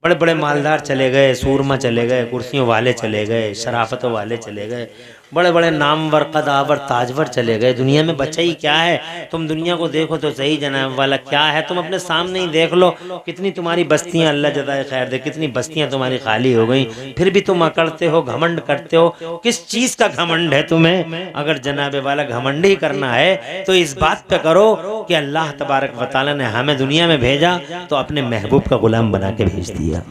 बड़े बड़े मालदार चले गए, सूरमा चले गए, कुर्सियों वाले चले गए, शराफतों वाले चले गए, बड़े बड़े नामवर कदावर ताजवर चले गए। दुनिया में बचा ही क्या है? तुम दुनिया को देखो तो सही जनाब वाला, क्या है? तुम अपने सामने ही देख लो, कितनी तुम्हारी बस्तियां, अल्लाह जज़ाए खैर दे, कितनी बस्तियां तुम्हारी खाली हो गई, फिर भी तुम अकड़ते हो, घमंड करते हो। किस चीज़ का घमंड है तुम्हें? अगर जनाब वाला घमंड ही करना है तो इस बात पे करो कि अल्लाह तबारक व तआला ने हमें दुनिया में भेजा तो अपने महबूब का गुलाम बना के भेज दिया।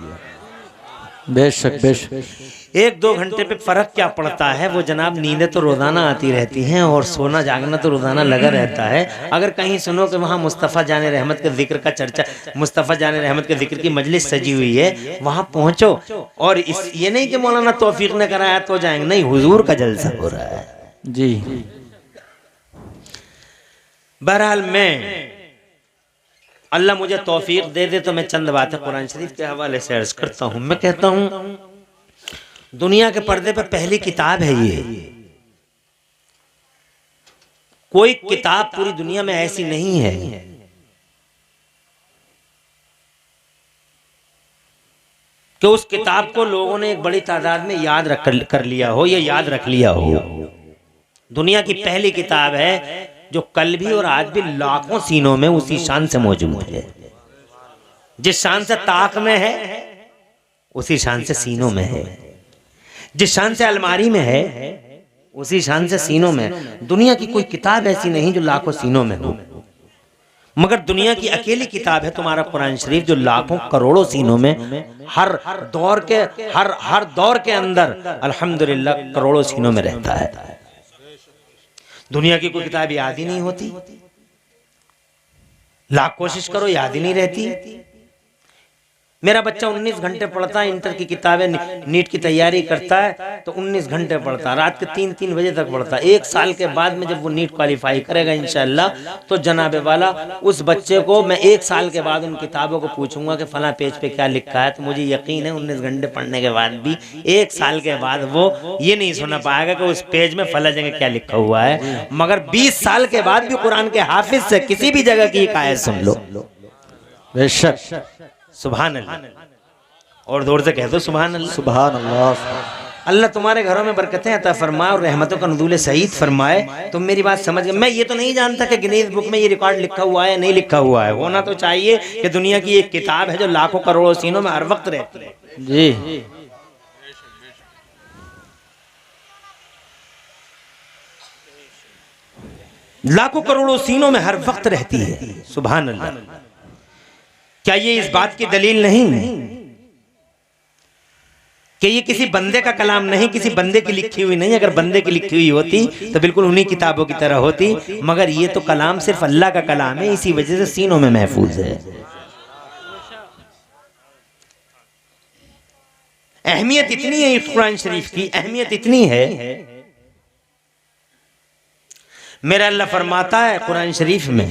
बेशक बेशक। एक दो घंटे पे फर्क क्या पड़ता है? वो जनाब नींदें तो रोजाना आती रहती हैं और सोना जागना तो रोजाना लगा रहता है। अगर कहीं सुनो कि वहाँ मुस्तफ़ा जान रहमत के जिक्र का चर्चा, मुस्तफ़ा जान रहमत के जिक्र की मजलिस सजी हुई है, वहाँ पहुँचो। और इस ये नहीं कि मौलाना तौफीक ने कराया तो जाएंगे, नहीं, हुजूर का जलसा हो रहा है जी। बहरहाल मैं, अल्लाह मुझे तौफीक दे दे तो मैं चंद बातें कुरान शरीफ के हवाले से अर्ज करता हूँ। मैं कहता हूँ दुनिया के पर्दे पर पहली किताब है ये। कोई किताब पूरी दुनिया में ऐसी नहीं है कि उस किताब को लोगों ने एक बड़ी तादाद में याद कर लिया हो, या याद रख लिया हो। दुनिया की पहली किताब है जो कल भी और आज भी लाखों सीनों में उसी शान से मौजूद है। जिस शान से ताक में है उसी शान से सीनों में है, जिस शान से अलमारी में है उसी शान से सीनों में। दुनिया की कोई किताब ऐसी नहीं जो लाखों सीनों में हो, मगर दुनिया की अकेली किताब है तुम्हारा कुरान शरीफ, जो लाखों करोड़ों सीनों में हर दौर के अंदर अल्हम्दुलिल्लाह करोड़ों सीनों में रहता है। दुनिया की कोई किताब याद ही नहीं होती, लाख कोशिश करो याद ही नहीं रहती। मेरा बच्चा 19 घंटे पढ़ता है, इंटर की किताबें, नीट की तैयारी करता है तो 19 घंटे पढ़ता है, रात के 3-3 बजे तक पढ़ता है। 1 साल के बाद में जब वो नीट क्वालिफाई करेगा इंशाअल्लाह, तो जनाबे वाला उस बच्चे को मैं 1 साल के बाद उन किताबों को पूछूंगा कि फला पेज पे क्या लिखा है, तो मुझे यकीन है 19 घंटे पढ़ने के बाद भी 1 साल के बाद वो ये नहीं सुना पाएगा कि उस पेज में फला जगह क्या लिखा हुआ है। मगर 20 साल के बाद भी कुरान के हाफिज से किसी भी जगह की एक आयत सुन लो, बेशक, सुभान अल्लाह, और जोर से कह दो सुभान अल्लाह। सुभान अल्लाह। अल्लाह तुम्हारे घरों में बरकतें अता फरमाए और रहमतों का नुज़ूल सईद फरमाए। तुम मेरी बात समझ गए। मैं ये तो नहीं जानता कि गिनीज बुक में ये रिकॉर्ड लिखा हुआ है नहीं लिखा हुआ है। होना तो चाहिए कि दुनिया की एक किताब है जो लाखों करोड़ों सीनों में हर वक्त रहती है जी। लाखों करोड़ों सीनों में हर वक्त रहती है। सुभान अल्लाह। क्या ये इस बात की दलील नहीं कि ये किसी बंदे का कलाम नहीं, किसी बंदे की लिखी हुई नहीं? अगर बंदे की लिखी हुई होती तो बिल्कुल उन्हीं किताबों की तरह होती, मगर ये तो कलाम सिर्फ अल्लाह का कलाम है, इसी वजह से सीनों में महफूज है। अहमियत इतनी है इस कुरान शरीफ की, अहमियत इतनी है। मेरा अल्लाह फरमाता है कुरान शरीफ में,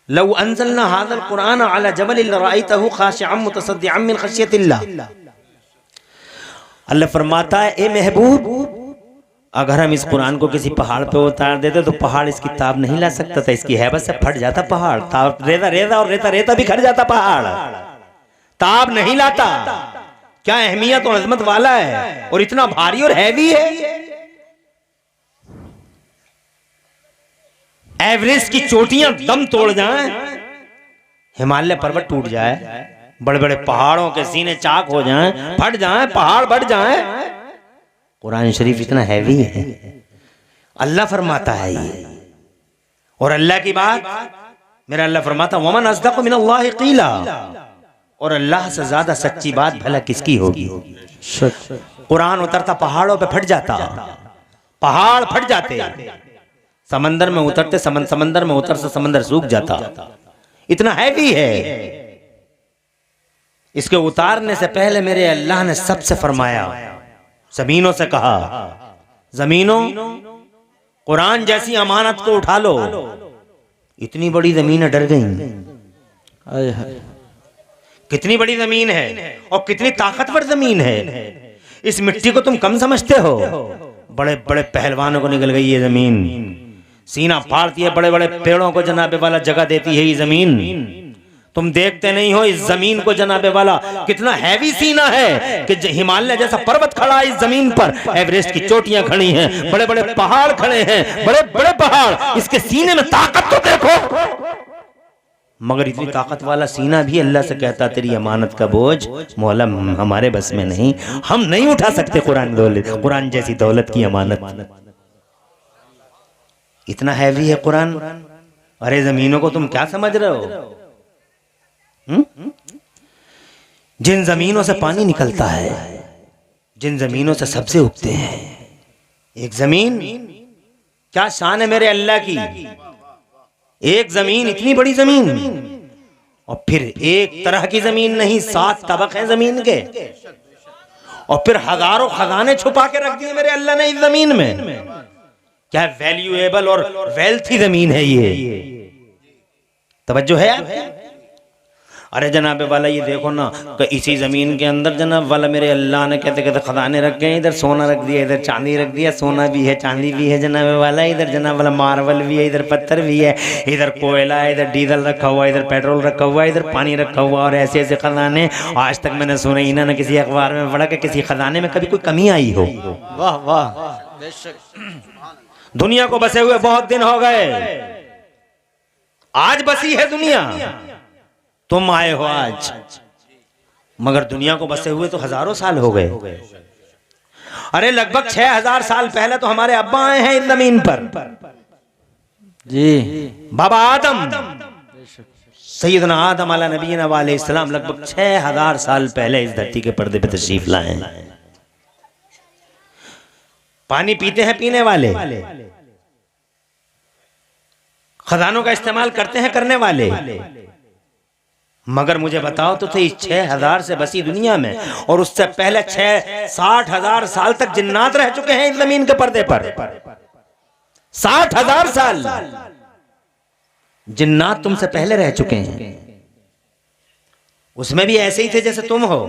लौ अंज़लना हाज़ल कुरान अला जबलिन लरअयतहु खाशिअम मुतसद्दिअम मिन खशियतिल्लाह। अल्लाह फरमाता है ए महबूब, अगर हम इस कुरान को किसी पहाड़ पे उतार देते तो पहाड़ इसकी ताब नहीं ला सकता था, इसकी हैबत से फट जाता पहाड़। ताब रेता रेता और रेता रेता भी खट जाता पहाड़, ताब नहीं लाता। क्या अहमियत और अजमत वाला है, और इतना भारी और हैवी है। एवरेस्ट की चोटियां दम तोड़ जाएं, हिमालय पर्वत टूट जाए, बड़े बड़े पहाड़ों के सीने चाक हो जाएं, फट जाएं, पहाड़ बढ़ जाएं, कुरान शरीफ इतना हैवी है। अल्लाह फरमाता है ये, और अल्लाह की बात, मेरा अल्लाह फरमाता वमन अस्दक़ु मिनल्लाहि क़ीला, और अल्लाह से ज्यादा सच्ची बात भला किसकी होगी। कुरान उतरता पहाड़ों पे फट जाता, पहाड़ फट जाते, समंदर में उतरते समंदर में उतर से समंदर सूख जाता, इतना हैवी है। इसके उतारने से पहले मेरे अल्लाह ने सबसे फरमाया, जमीनों से कहा, जमीनों कुरान जैसी अमानत को उठा लो। इतनी बड़ी जमीनें डर गई, कितनी बड़ी जमीन है और कितनी ताकतवर जमीन है। इस मिट्टी को तुम कम समझते हो, बड़े बड़े पहलवानों को निकल गई ये जमीन, सीना फाड़ती है, बड़े बड़े पेड़ों को जनाबे वाला जगह देती है ये जमीन। तुम देखते नहीं हो इस जमीन को जनाबे वाला कितना हैवी सीना है कि हिमालय जैसा पर्वत खड़ा है इस जमीन पर, एवरेस्ट की चोटियां खड़ी हैं, बड़े बड़े पहाड़ खड़े हैं, बड़े बड़े पहाड़, इसके सीने में ताकत तो देखो। मगर इतनी ताकत वाला सीना भी अल्लाह से कहता तेरी अमानत का बोझ मौला हमारे बस में नहीं, हम नहीं उठा सकते कुरान जैसी दौलत की अमानत। इतना हैवी है कुरान। अरे जमीनों को तुम क्या समझ रहे हो? जिन जमीनों से पानी निकलता है, जिन जमीनों से सब्जे उगते हैं, एक जमीन क्या शान है मेरे अल्लाह की। एक जमीन, इतनी बड़ी जमीन, और फिर एक तरह की जमीन नहीं, 7 तबक हैं जमीन के, और फिर हजारों खजाने छुपा के रख दिए मेरे अल्लाह ने इस जमीन में। क्या वैल्यूएबल और वेल्थी जमीन है ये, तवज्जो है आपकी? अरे जनाबे वाला ये देखो ना कि इसी जमीन के अंदर जनाब वाला मेरे अल्लाह ने कहते कहते खजाने रख गए, इधर सोना रख दिया, इधर चांदी रख दिया, सोना भी है चांदी भी है जनाबे वाला, इधर जनाब वाला मार्बल भी है, इधर पत्थर भी है, इधर कोयला है, इधर डीजल रखा हुआ, इधर पेट्रोल रखा हुआ, इधर पानी रखा हुआ, और ऐसे ऐसे खजाने। आज तक मैंने सुना ही ना किसी अखबार में पढ़ा कि किसी खजाने में कभी कोई कमी आई हो। वाह वाह। दुनिया को बसे हुए बहुत दिन हो गए, आज बसी है दुनिया, तुम आए हो आज, मगर दुनिया को बसे हुए तो हजारों साल हो गए। अरे लगभग 6000 साल पहले तो हमारे अब्बा आए हैं इस जमीन पर जी। बाबा आदम, सैयदना आदम अला नबीना अलैहिस्सलाम लगभग 6000 साल पहले इस धरती के पर्दे पे तशरीफ लाए हैं। पानी पीते हैं पीने वाले, खजानों का इस्तेमाल करते हैं करने वाले, मगर मुझे बताओ तो सही 6000 से बसी दुनिया में, और उससे पहले 60,000 साल तक जिन्नात रह चुके हैं इस जमीन के पर्दे पर। 60,000 साल जिन्नात तुमसे पहले रह चुके हैं। उसमें भी ऐसे ही थे जैसे तुम हो,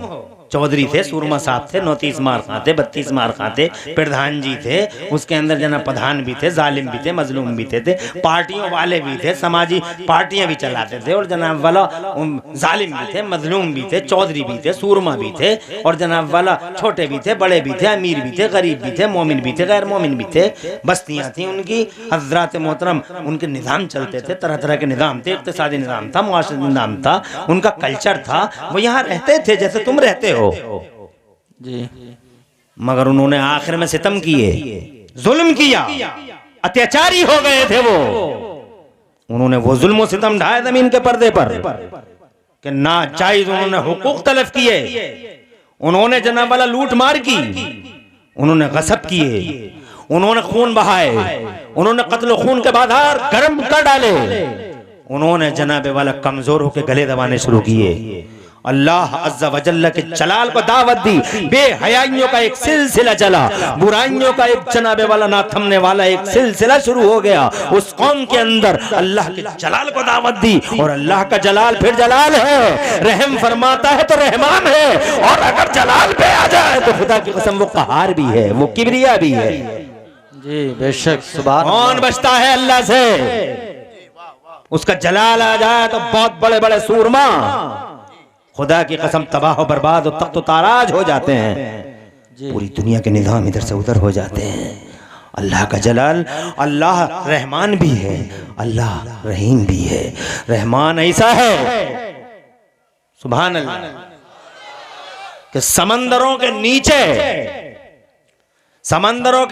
चौधरी थे, सुरमा साहब थे, 29 मार खाते, 32 मार खाते, प्रधान जी थे, उसके अंदर जना प्रधान भी थे, जालिम भी थे, मजलूम भी थे, पार्टियों वाले भी थे, समाजी पार्टियां भी चलाते थे, और जनाब वाला जालिम भी थे, मजलूम भी थे, चौधरी भी थे, सूरमा भी थे, और जनाब वाला छोटे भी थे, बड़े भी थे, अमीर भी थे, गरीब भी थे, मोमिन भी थे, गैर मोमिन भी थे। बस्तियां थी उनकी, हजरात मोहतरम, उनके निज़ाम चलते थे, तरह तरह के निज़ाम थे, इक़्तिसादी निज़ाम था, मुआशरती निज़ाम था, उनका कल्चर था, वो यहाँ रहते थे जैसे तुम रहते हो जी। मगर उन्होंने आखिर में सितम किए, जुल्म किया, अत्याचारी हो गए थे वो। उन्होंने वो जुल्म सितम ढाए जमीन के पर्दे पर कि नाजायज उन्होंने हुकूक तलब किए, उन्होंने जनाब वाला लूट मार की, उन्होंने गसब किए, उन्होंने खून बहाए, उन्होंने कत्ल खून के बाजार गर्म कर डाले, उन्होंने जनाबे वाला कमजोर होकर गले दबाने शुरू किए। अल्लाह अज़्ज़ा वजल्ला के जलाल को दावत दी, बेहयाइयों का एक सिलसिला चला, बुराइयों का एक जनाबे वाला ना थमने वाला एक सिलसिला शुरू हो गया उस कौम के अंदर। अल्लाह के जलाल को दावत दी, और अल्लाह का जलाल फिर जलाल है, रहम फरमाता है तो रहमान है, और अगर जलाल पे आ जाए तो खुदा की कसम वो कहार भी है, वो किबरिया भी है जी। बेशक। सुभान अल्लाह। कौन बचता है अल्लाह से? उसका जलाल आ जाए तो बहुत बड़े बड़े सूरमा खुदा की कसम तबाह बर्बाद और तख्त ताराज हो जाते हैं, पूरी दुनिया के निजाम इधर से उधर हो जाते हैं। अल्लाह का जलाल, अल्लाह रहमान भी है, अल्लाह रहीम भी है। रहमान ऐसा है सुभान अल्लाह कि समंदरों के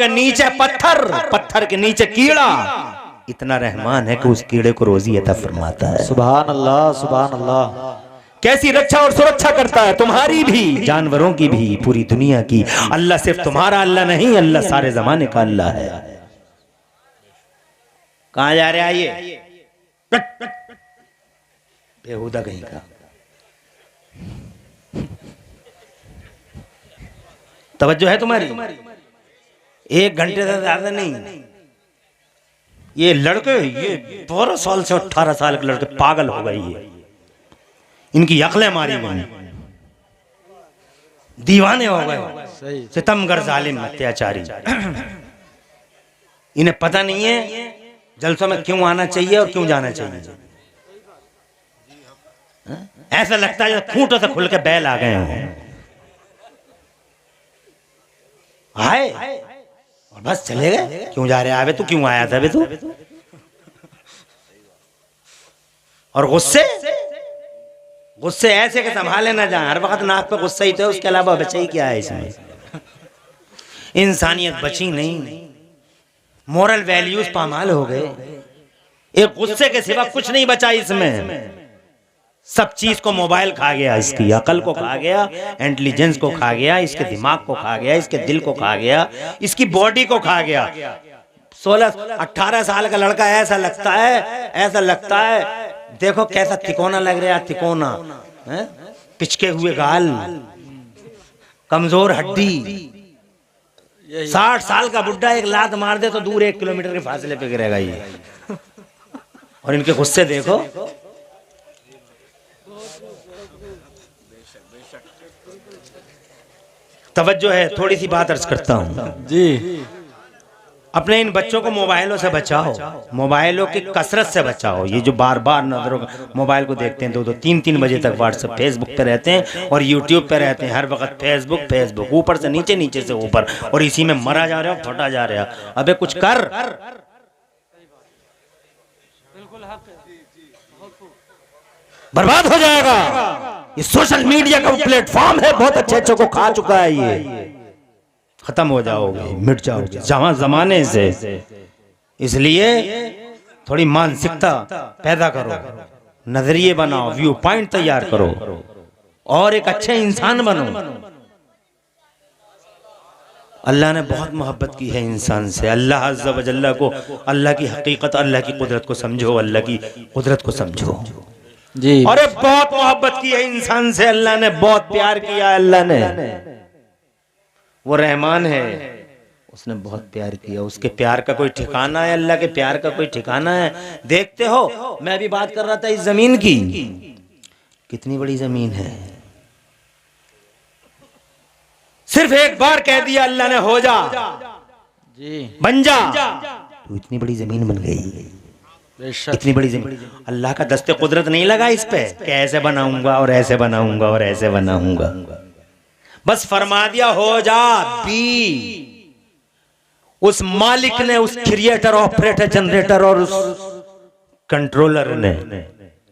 नीचे पत्थर, पत्थर के नीचे कीड़ा, इतना रहमान है कि उस कीड़े को रोजी अता फरमाता है। सुभान अल्लाह, सुभान अल्लाह। कैसी रक्षा और सुरक्षा करता है, तुम्हारी भी, जानवरों की भी, पूरी दुनिया की। अल्लाह सिर्फ तुम्हारा अल्लाह नहीं, अल्लाह सारे जमाने का अल्लाह है। कहां जा रहे? आइए, बेहुदा कहीं का। तवज्जो है तुम्हारी? 1 घंटे से ज्यादा नहीं। ये लड़के, ये 12 साल से 18 साल के लड़के पागल हो गए, ये इनकी अक्लें मारी गई, दीवाने हो गए, सितमगर जालिम अत्याचारी। इन्हें पता नहीं है जलसों में क्यों आना चाहिए और क्यों जाना चाहिए। ऐसा लगता है जैसे खूंटों से खुल के बैल आ गए हों। आए और बस चले गए। क्यों जा रहे आवे तू, क्यों आया था बे तू? और गुस्से गुस्से ऐसे कि संभाले ना जाए, हर वक्त नाक पे गुस्सा ही तो है, उसके अलावा बचा ही क्या है इसमें? इंसानियत बची नहीं, मोरल वैल्यूज पामाल हो गए। एक गुस्से के सिवा कुछ नहीं बचा इसमें। सब चीज को मोबाइल खा गया, इसकी अकल को खा गया, इंटेलिजेंस को खा गया, इसके दिमाग को खा गया, इसके दिल को खा गया, इसकी बॉडी को खा गया। 16-18 साल का लड़का ऐसा लगता है देखो कैसा तिकोना लग रहा है, तिकोना है? पिचके हुए गाल, कमजोर हड्डी। 60 साल का बुड्ढा एक लात मार दे तो दूर 1 किलोमीटर के फासले पे गिरेगा ये। और इनके गुस्से देखो। तवज्जो है, थोड़ी सी बात अर्ज करता हूं जी। अपने इन बच्चों को मोबाइलों से बचाओ, मोबाइलों की कसरत से बचाओ। ये जो बार बार नजरों मोबाइल को देखते हैं, 2-2, 3-3 बजे तक व्हाट्सएप फेसबुक पे रहते हैं और यूट्यूब पे रहते हैं, हर वक्त फेसबुक ऊपर से नीचे, नीचे से ऊपर, और इसी में मरा जा रहा है, फटा जा रहा है। अबे कुछ कर, बर्बाद हो जाएगा। ये सोशल मीडिया का प्लेटफॉर्म है, बहुत अच्छे को खा चुका है ये। खत्म हो जाओगे, मिट जाओगे जमाने से। इसलिए थोड़ी मानसिकता पैदा करो, नजरिए बनाओ, व्यू पॉइंट तैयार करो और एक अच्छे इंसान बनो। अल्लाह ने बहुत मोहब्बत की है इंसान से। अल्लाह अज़्ज़ा व जल्ला को, अल्लाह की हकीकत, अल्लाह की कुदरत को समझो, अल्लाह की कुदरत को समझो जी। अरे बहुत मोहब्बत की है इंसान से अल्लाह ने, बहुत प्यार किया है अल्लाह ने। वो रहमान है, उसने बहुत प्यार किया। उसके प्यार का कोई ठिकाना है? अल्लाह के प्यार का कोई ठिकाना है? देखते हो, मैं अभी बात कर रहा था इस जमीन की, कितनी बड़ी जमीन है। सिर्फ एक बार कह दिया अल्लाह ने, हो जा जी, बन जा, तो इतनी बड़ी जमीन बन गई। इतनी बड़ी जमीन, अल्लाह का दस्ते कुदरत नहीं लगा इस पे कि ऐसे बनाऊंगा और ऐसे बनाऊंगा और ऐसे बनाऊंगा। बस फरमा दिया हो जा, बी। उस मालिक ने, उस क्रिएटर, ऑपरेटर, जनरेटर और उस कंट्रोलर ने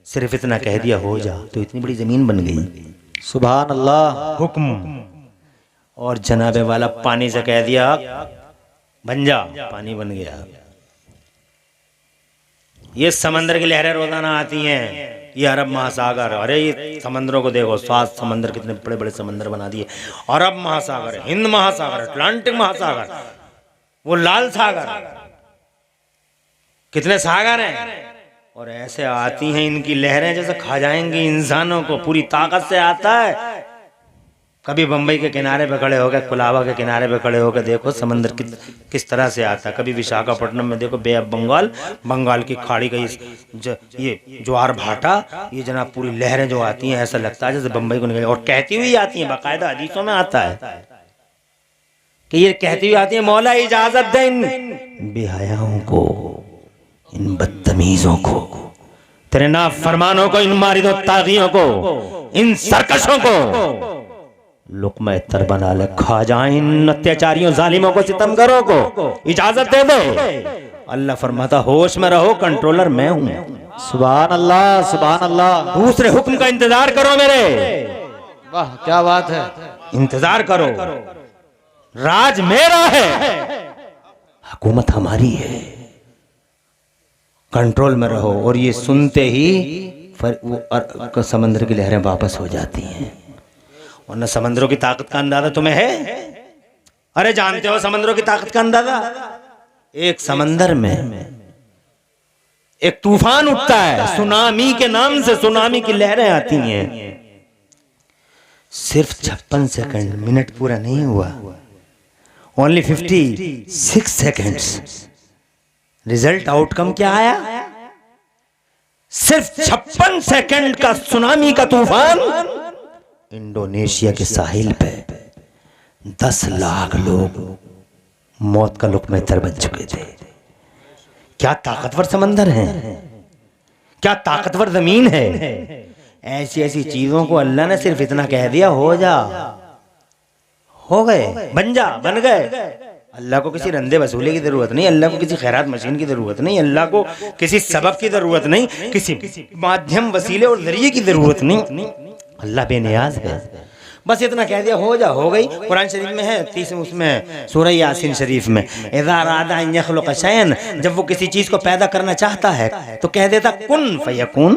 सिर्फ इतना कह दिया हो जा, तो इतनी बड़ी जमीन बन गई। सुभान अल्लाह। हुक्म। और जनाबे वाला पानी से कह दिया बन जा, पानी बन गया। ये समंदर की लहरें रोजाना आती हैं, ये अरब महासागर, अरे ये समंदरों को देखो, 7 समंदर, कितने बड़े बड़े समंदर बना दिए। अरब महासागर, हिंद महासागर, अटलांटिक महासागर, वो लाल सागर, कितने सागर हैं। और ऐसे आती हैं इनकी लहरें जैसे खा जाएंगी इंसानों को, पूरी ताकत से आता है। कभी बंबई के किनारे पे खड़े होकर, कुलाबा के किनारे पे खड़े होकर देखो समंदर किस तरह से आता है। कभी विशाखापट्टनम में देखो, बे ऑफ बंगाल, बंगाल की खाड़ी का ये ज्वार भाटा, ये जनाब पूरी लहरें जो आती हैं, ऐसा लगता है जैसे बंबई को निकल, और कहती हुई आती हैं। बाकायदा हदीसों में आता है कि ये कहती हुई आती है, मौला इजाजत दे इन बेहयाओं को, इन बदतमीजों को, तेरे नाफरमानों को, इन मारिदो तागियों को, इन सरकशों को लुक़्मा तर बना ले, खा जाए इन अत्याचारियों, जालिमों को, सितमगरों को, इजाजत दे दो। अल्लाह फरमाता होश में रहो, कंट्रोलर मैं हूं। सुभान अल्लाह, सुभान अल्लाह। दूसरे हुक्म का इंतजार करो मेरे। वाह क्या बात है। इंतजार करो, राज मेरा है, हुकूमत हमारी है, कंट्रोल में रहो। और ये सुनते ही वो समंदर की लहरें वापस हो जाती हैं। वरना समंदरों की ताकत का अंदाजा तुम्हें है? अरे जानते हो समंदरों की ताकत का अंदाजा? एक समंदर में एक तूफान उठता है, सुनामी के नाम से, सुनामी की लहरें आती हैं। सिर्फ 56 सेकंड, मिनट पूरा नहीं हुआ, ओनली 56 सेकंड्स। रिजल्ट, आउटकम क्या आया? सिर्फ 56 सेकंड का सुनामी का तूफान, इंडोनेशिया के साहिल पे 10 लाख लोग मौत का लुक़्मा तर बन चुके थे। क्या ताकतवर समंदर है, क्या ताकतवर जमीन है। ऐसी ऐसी चीजों को अल्लाह ने सिर्फ इतना कह दिया, हो जा, हो गए, बन जा, बन गए। अल्लाह को किसी रंदे वसूले की जरूरत नहीं, अल्लाह को किसी खैरात मशीन की जरूरत नहीं, अल्लाह को किसी सबब की जरूरत नहीं, किसी माध्यम वसीले और जरिए की जरूरत नहीं। अल्लाह बेनियाज है। बस इतना कह दिया, हो जा, हो गई। कुरान शरीफ में है 30 उसमें सूरह यासीन शरीफ में, इज़ा अरादा अन यख़्लुक़ शैअन, जब वो किसी चीज को पैदा करना चाहता है तो कह देता कुन फयकुन,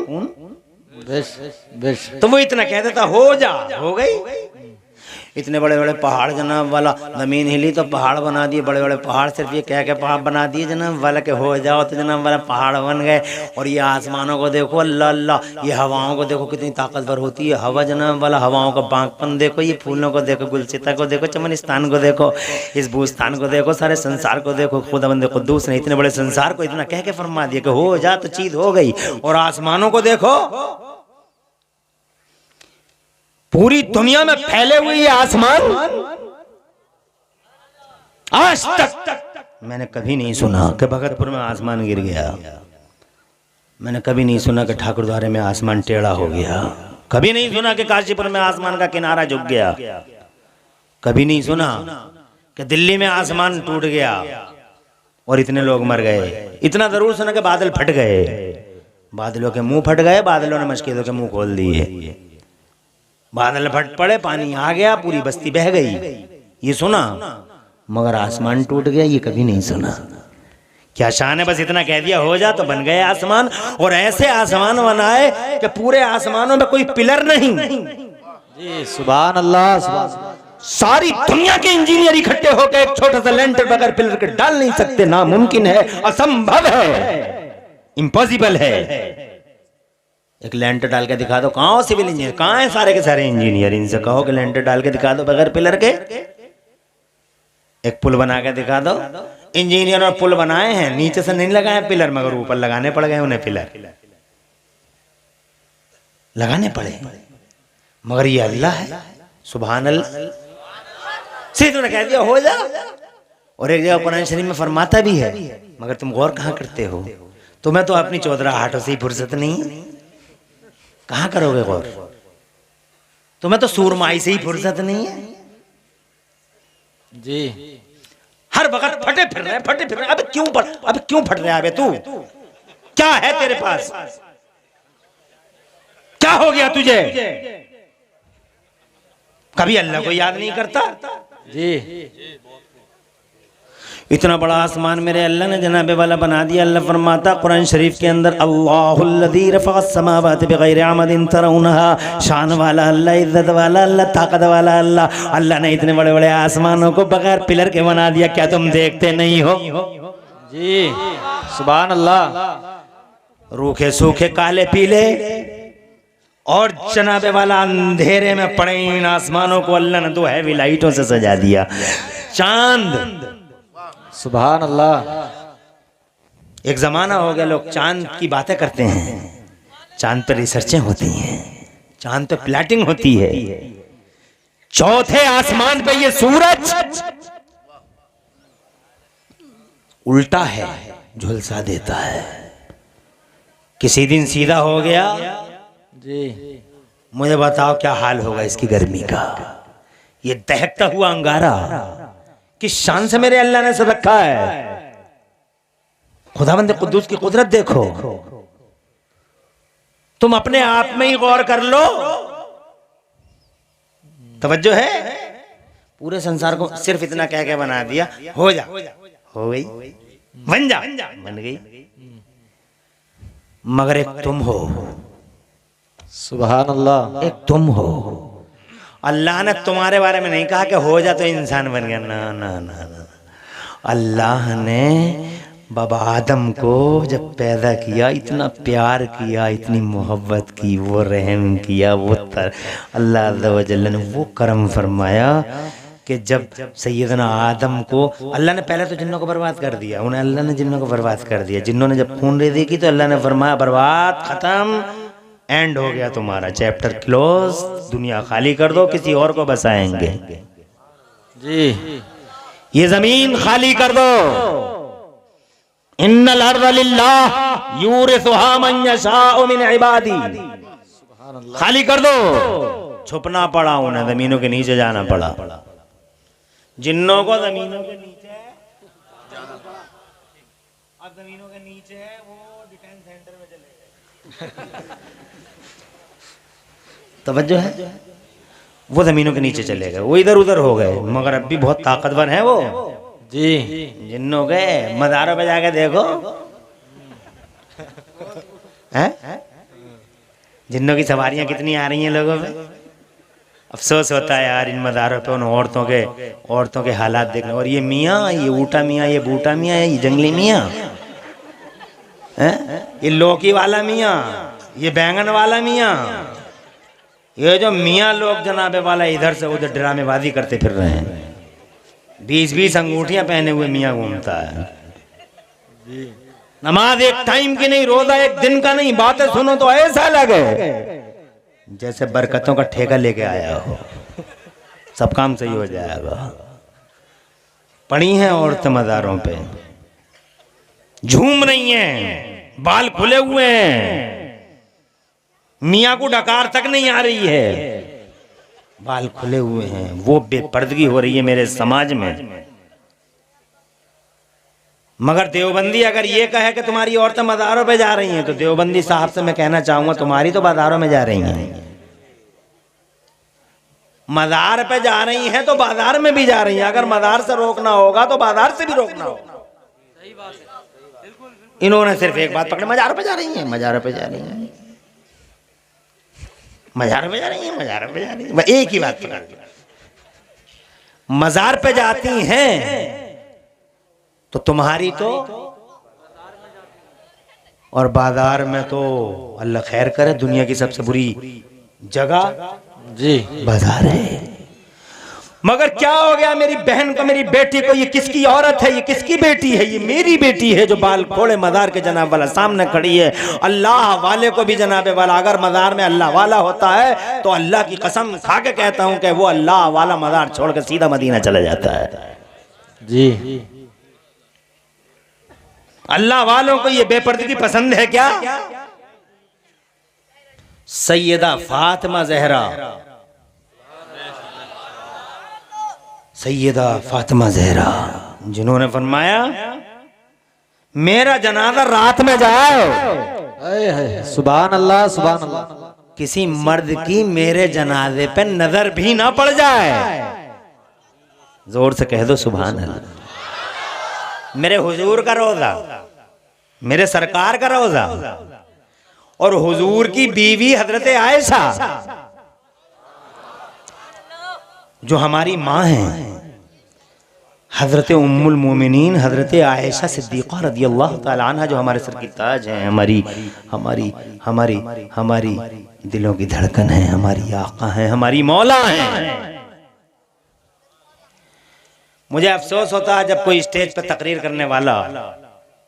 तो वो इतना कह देता, हो जा, हो गई। इतने बड़े बड़े पहाड़ जनाब वाला, जमीन हिली तो पहाड़ बना दिए, बड़े बड़े पहाड़ सिर्फ ये कह के पहाड़ बना दिए जनाब वाला के हो जाओ, तो जनाब वाला पहाड़ बन गए। और ये आसमानों को देखो, अल्लाह अल्लाह, ये हवाओं को देखो कितनी ताकतवर होती है हवा जनाब वाला, हवाओं का बांकपन देखो, ये फूलों को देखो, गुलसिता को देखो, चमनिस्तान को देखो, इस बूस्तान को देखो, सारे संसार को देखो। खुदावंद कुद्दूस ने इतने बड़े संसार को इतना कह के फरमा दिया कि हो जा, तो चीज हो गई। और आसमानों को देखो, पूरी दुनिया में फैले हुए ये आसमान, आज तक मैंने कभी नहीं सुना कि भगतपुर में आसमान गिर गया, मैंने कभी नहीं सुना कि ठाकुरद्वारे में आसमान टेढ़ा हो गया, कभी नहीं सुना कि काशीपुर में आसमान का किनारा झुक गया, कभी नहीं सुना कि दिल्ली में आसमान टूट गया और इतने लोग मर गए। इतना जरूर सुना कि बादल फट गए, बादलों के मुंह फट गए, बादलों ने मस्जिदों के मुंह खोल दिए, बादल फट पड़े, पानी आ गया, पूरी बस्ती बह गई, ये सुना। मगर आसमान टूट गया, ये कभी नहीं सुना। क्या शान है, बस इतना कह दिया, हो जा, तो बन गए आसमान। और ऐसे आसमान बनाए कि पूरे आसमानों में कोई पिलर नहीं। जी सुभान अल्लाह, सुभान। सारी दुनिया के इंजीनियर इकट्ठे होकर एक छोटा सा लेंटर बगैर पिलर के डाल नहीं सकते, नामुमकिन है, असंभव है, इम्पॉसिबल है। एक लेंटर डाल के दिखा दो, कहाँ हो सिविल इंजीनियर, कहाँ है सारे के सारे इंजीनियर, इनसे कहो कि लेंटर डाल के दिखा दो बगैर पिलर के। एक पुल बना के दिखा दो, इंजीनियर और पुल बनाए हैं, नीचे से नहीं लगाए पिलर, मगर ऊपर लगाने पड़ गए उन्हें, पिलर लगाने पड़े। मगर ये अल्लाह है, सुभान अल्लाह। सीधे ने कह दिया, हो जा। और एक जगह कुरान शरीफ में फरमाता भी है, मगर तुम गौर कहाँ करते हो, तुम्हें तो अपनी चौधराहटों से ही फुर्सत नहीं, कहाँ करोगे गौर, तुम्हें तो सूरमाई से ही फुर्सत नहीं है जी। हर वक्त फटे फिर रहे, फटे फिर रहे। अब क्यों फट रहा है, अबे तू क्या है तेरे पास, क्या हो गया तुझे, कभी अल्लाह को याद नहीं करता जी। इतना बड़ा आसमान मेरे अल्लाह ने जनाबे वाला बना दिया। अल्लाह फरमाता कुरान शरीफ के अंदर, अल्लाहुल्लज़ी रफ़अस समावाति बिग़ैरि अमदिन तरौनहा, शान वाला अल्लाह, इज्जत वाला अल्लाह, ताकत वाला अल्लाह। अल्लाह ने इतने बड़े बड़े आसमानों को बगैर पिलर के बना दिया, क्या तुम देखते नहीं हो? जी सुभान अल्लाह। रूखे सूखे काले पीले और जनाबे वाला अंधेरे में पड़े इन आसमानों को अल्लाह ने 2 हैवी लाइटों से सजा दिया। चांद, सुभान अल्लाह। एक जमाना हो गया लोग चांद की बातें करते हैं, चांद पर रिसर्चें होती हैं, चांद पे प्लैटिंग होती है। चौथे आसमान पे ये सूरज उल्टा है, झुलसा देता है। किसी दिन सीधा हो गया जी, मुझे बताओ क्या हाल होगा इसकी गर्मी का। ये दहकता हुआ अंगारा किस शान से मेरे अल्लाह ने सब रखा है। खुदावंद कुद्दूस की कुदरत देखो, तुम अपने आप में ही गौर कर लो। तवज्जो है, पूरे संसार को सिर्फ इतना कह के बना दिया, हो जा, हो गई, बन जा, बन गई। मगर एक तुम हो, सुभान अल्लाह, एक तुम हो। अल्लाह ने तुम्हारे बारे में नहीं कहा कि हो जा तो इंसान बन गया, ना ना ना ना। अल्लाह ने बाबा आदम को जब पैदा किया, इतना प्यार किया, इतनी मोहब्बत की, वो रहम किया, वो अल्लाह अज़्ज़ा व जल्ल ने वो करम फरमाया कि जब सैयदना आदम को अल्लाह ने पहले तो जिन्नों को बर्बाद कर दिया, उन्हें अल्लाह ने जिन्नों को बर्बाद कर दिया। जिन्नों ने जब खून रेज़ी की तो अल्लाह ने फरमाया बर्बाद, खत्म, एंड हो गया तुम्हारा, चैप्टर क्लोज, दुनिया खाली कर दो, किसी और को बसाएंगे जी। ये जमीन खाली कर दो। इन्नल अर्ज़ लिल्लाह यूरिसुहा मन यशाउ मिन इबादी। अल्लाह। खाली कर दो। छुपना पड़ा उन्हें, जमीनों के नीचे जाना पड़ा। जिन्नों को जमीनों के नीचे जाना पड़ा। अब जमीनों के नीचे है वो डिटेंस सेंटर में चले गए। तवज्जो है, वो जमीनों के नीचे चले गए, वो इधर उधर हो गए, मगर अब भी बहुत ताकतवर है वो। जी जिन्नों के मज़ारों पे जाके देखो, हैं जिन्नों की सवारियां कितनी आ रही हैं लोगों पे। अफसोस होता है यार इन मज़ारों पे उन औरतों के हालात देखने। और ये मियाँ, ये ऊटा मियाँ, ये बूटा मियाँ, ये जंगली मियाँ, ये लौकी वाला मियाँ, ये बैंगन वाला मियाँ, ये जो मियाँ लोग जनाबे वाला इधर से उधर ड्रामेबाजी करते फिर रहे हैं। 20-20 अंगूठियां पहने हुए मियाँ घूमता है। नमाज एक टाइम की नहीं, रोजा एक दिन का नहीं, बातें सुनो तो ऐसा लगे जैसे बरकतों का ठेका लेके आया हो, सब काम सही हो जाएगा। पड़ी हैं औरतें मज़ारों पे, झूम रही हैं, बाल खुले हुए हैं, मियाँ को डकार तक नहीं आ रही है, बाल खुले हुए हैं। वो बेपर्दगी हो रही है मेरे समाज में। मगर देवबंदी अगर ये कहे कि तुम्हारी औरतें मज़ारों पे जा रही हैं, तो देवबंदी साहब से मैं कहना चाहूंगा तुम्हारी तो बाजारों में जा रही हैं। मज़ार पे जा रही हैं तो बाजार में भी जा रही हैं। अगर मज़ार से रोकना होगा तो बाजार से भी रोकना होगा। इन्होंने सिर्फ एक बात पकड़ी, मज़ारों पे जा रही हैं, मज़ारों पे जा रही हैं, मज़ारों पे जा रही हैं, मज़ारों पे जा रही हैं, एक ही बात पकड़। मज़ार पे जाती हैं तो तुम्हारी तो, और बाजार में तो अल्लाह खैर करे, दुनिया की सबसे बुरी जगह जी बाजार है। मगर क्या हो गया मेरी बहन को, मेरी बेटी को, ये किसकी औरत है, ये किसकी बेटी है? ये मेरी बेटी है जो बाल खोड़े मज़ार के जनाब वाला सामने खड़ी है। अल्लाह वाले को भी जनाबे वाला, अगर मज़ार में अल्लाह वाला होता है तो अल्लाह की कसम खा के कहता हूं कि वो अल्लाह वाला मज़ार छोड़ के सीधा मदीना चला जाता है। जी अल्लाह वालों को ये बेपर्दगी पसंद है क्या? सैयदा फातिमा ज़हरा, सैयदा फातिमा ज़हरा, जिन्होंने फरमाया मेरा जनाजा रात में जाए, सुभान अल्लाह सुभान अल्लाह, किसी मर्द की मेरे जनाजे पे नजर भी ना पड़ जाए। जोर से कह दो सुभान अल्लाह। मेरे हुजूर का रोजा, मेरे सरकार का रोजा, और हुजूर की बीवी हजरत आयशा जो हमारी माँ हैं, हजरत उम्मुल मोमिनीन हजरत आयशा सिद्दीक़ा रज़ियल्लाहु ताला अन्हा, जो हमारे सर की ताज हैं, हमारी हमारी हमारी हमारी दिलों की धड़कन है, हमारी आका हैं, हमारी मौला हैं। मुझे अफसोस होता है जब कोई स्टेज पर तकरीर करने वाला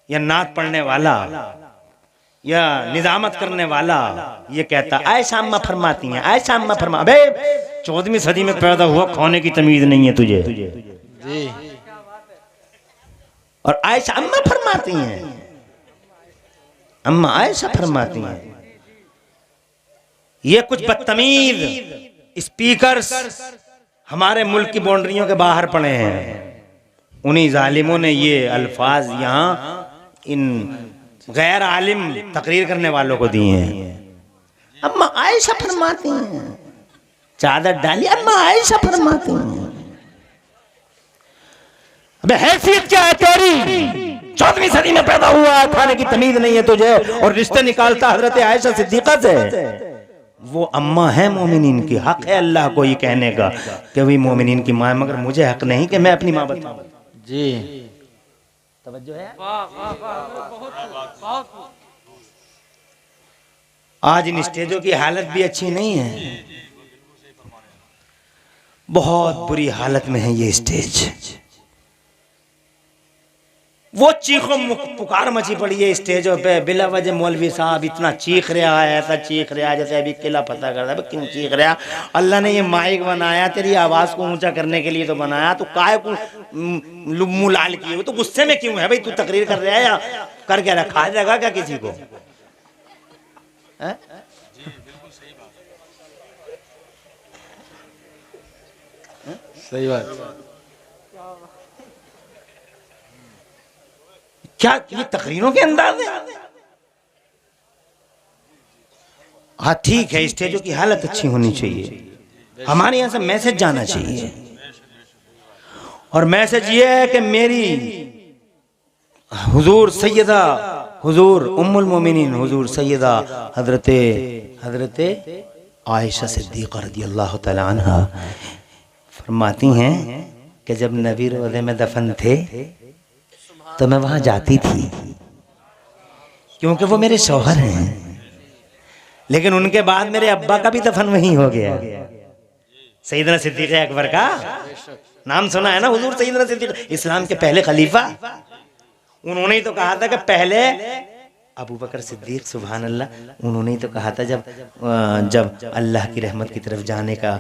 या नात पढ़ने वाला या निजामत करने वाला ये कहता आयशा अम्मा फरमाती हैं, आयशा अम्मा फरमा। अबे 14वीं सदी में पैदा हुआ, खाने की तमीज नहीं है तुझे। जी और आयशा अम्मा फरमाती हैं, अम्मा आयशा फरमाती हैं। ये कुछ बदतमीज स्पीकर्स हमारे मुल्क की बाउंड्रियों के बाहर पड़े हैं। उन्हीं जालिमों ने ये अल्फाज यहाँ इन गैर आलिम तकरीर करने वालों को दिए हैं। अम्मा आयशा फरमाती हैं, चादर डाली अम्मा आयशा फरमाती हैं। अबे हैसियत क्या है तेरी? 14वीं सदी में पैदा हुआ है, खाने की तमीज नहीं है तुझे, और रिश्ते निकालता हजरत आयशा सिद्दीक़ा से। वो अम्मा है मोमिनीन की, हक है अल्लाह को ये कहने का कि वही मोमिनीन की माँ है, मगर मुझे हक नहीं कि मैं अपनी माँ बताऊं। जी तवज्जो है। आज इन स्टेजों की हालत भी अच्छी नहीं है, बहुत बुरी हालत में है ये स्टेज। वो चीखों पुकार मची पड़ी है स्टेजों पे, बिला वजह मौलवी साहब इतना चीख रहा है, ऐसा चीख रहा है जैसे अभी किला पता कर रहा है। क्यों चीख रहा? अल्लाह ने ये माइक बनाया तेरी आवाज को ऊंचा करने के लिए तो बनाया, तो काहे को मुंह लाल किए हो? तो गुस्से में क्यों है भाई? तू तकरीर कर रहा है या कर क्या रहा? खा जाएगा क्या किसी को? सही बात। क्या ये तकरीरों के अंदाज है? हाँ ठीक है, स्टेजों की हालत अच्छी होनी चाहिए, हमारे यहाँ से मैसेज जाना चाहिए। और मैसेज ये है कि मेरी हुजूर सैयदा, हुजूर उम्मुल मोमिनीन, हुजूर सैयदा हजरते आयशा सिद्दीक़ा रज़ियल्लाहु तआला अन्हा फरमाती हैं कि जब नबी रोज़े में दफन थे तो मैं वहां जाती थी, क्योंकि वो मेरे शौहर हैं। लेकिन उनके बाद मेरे अब्बा का भी दफन वहीं हो गया। सैयदना सिद्दीक़ अकबर का नाम सुना है ना, हुजूर सैयदना सिद्दीक़, इस्लाम के पहले खलीफा। उन्होंने ही तो कहा था कि पहले अबू बकर सिद्दीक, सुभान अल्लाह, उन्होंने ही तो कहा था जब अल्लाह की रहमत की तरफ जाने का,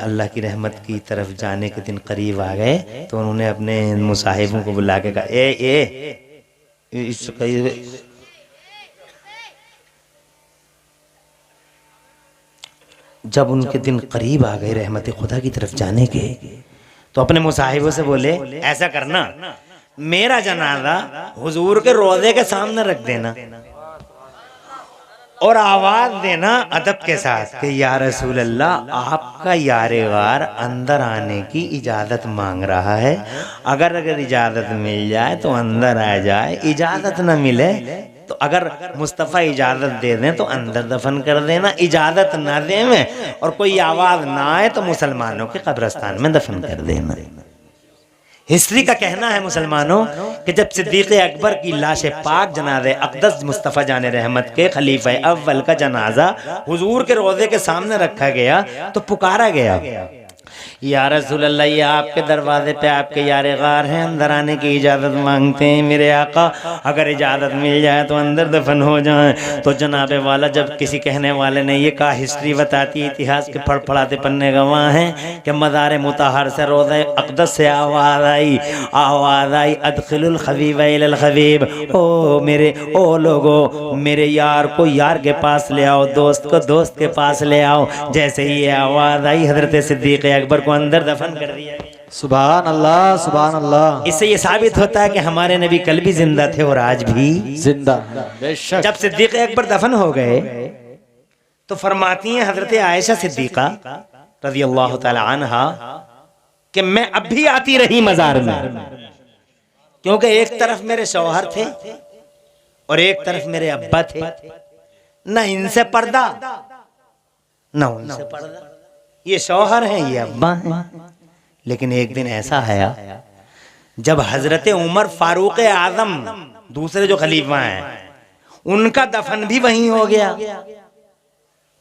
अल्लाह की रहमत की तरफ जाने के दिन करीब आ गए तो उन्होंने अपने मुसाहिबों को बुला के कहा, जब उनके दिन करीब आ गए रहमत खुदा की तरफ जाने के, तो अपने मुसाहिबों से बोले ऐसा करना, मेरा जनाजा हुजूर के रोजे के सामने रख देना और आवाज देना अदब के साथ कि या रसूल अल्लाह, आपका यारेगार अंदर आने की इजाजत मांग रहा है, अगर इजाजत मिल जाए तो अंदर आ जाए, इजाजत न मिले तो अगर मुस्तफ़ा इजाजत दे दें तो अंदर दफन कर देना, इजाजत ना दे में और कोई आवाज ना आए तो मुसलमानों के कब्रिस्तान में दफन कर देना। हिस्ट्री का कहना है मुसलमानों कि जब सिद्दीक़ अकबर की लाश पाक जनाज़े अक़दस मुस्तफ़ा जाने रहमत के खलीफा अव्वल का जनाजा हुजूर के रोज़े के सामने रखा गया तो पुकारा गया, या रसूल अल्लाह, ये आपके दरवाजे पे आपके यारे गार हैं, अंदर आने की इजाज़त मांगते हैं मेरे आका, अगर इजाज़त मिल जाए तो अंदर दफन हो जाए। तो जनाबे वाला, जब किसी कहने वाले ने ये कहा, हिस्ट्री बताती है, इतिहास के फड़फड़ाते पन्ने गवाह हैं कि मज़ार मुतहर से रोज़े अक़दस से आवाज़ आई अदखिलुल खबीब इलल खबीब, ओ लोगो, मेरे यार को यार के पास ले आओ, दोस्त को दोस्त के पास ले आओ। जैसे ही ये आवाज़ आई, हज़रत सिद्दीक़ अकबर को अंदर दफन कर दिया गया। सुभान अल्लाह, सुभान अल्लाह। इससे ये साबित होता है कि हमारे नबी कल भी जिंदा थे और आज भी जिंदा। बेशक। जब सिद्दीक़ अकबर दफन हो गए तो फरमाती हैं हजरत आयशा सिद्दीक़ा रज़ियल्लाहु तआला अन्हा कि मैं अब भी आती रही मजार में, क्योंकि एक तरफ मेरे शौहर थे और एक तरफ मेरे अब्बा थे, न इनसे पर्दा न उनसे पर्दा, ये शौहर हैं, ये अब्बा हैं। लेकिन एक दिन ऐसा आया जब हजरत उमर फारूक आजम, दूसरे जो खलीफा हैं, उनका दफन भी वहीं हो गया।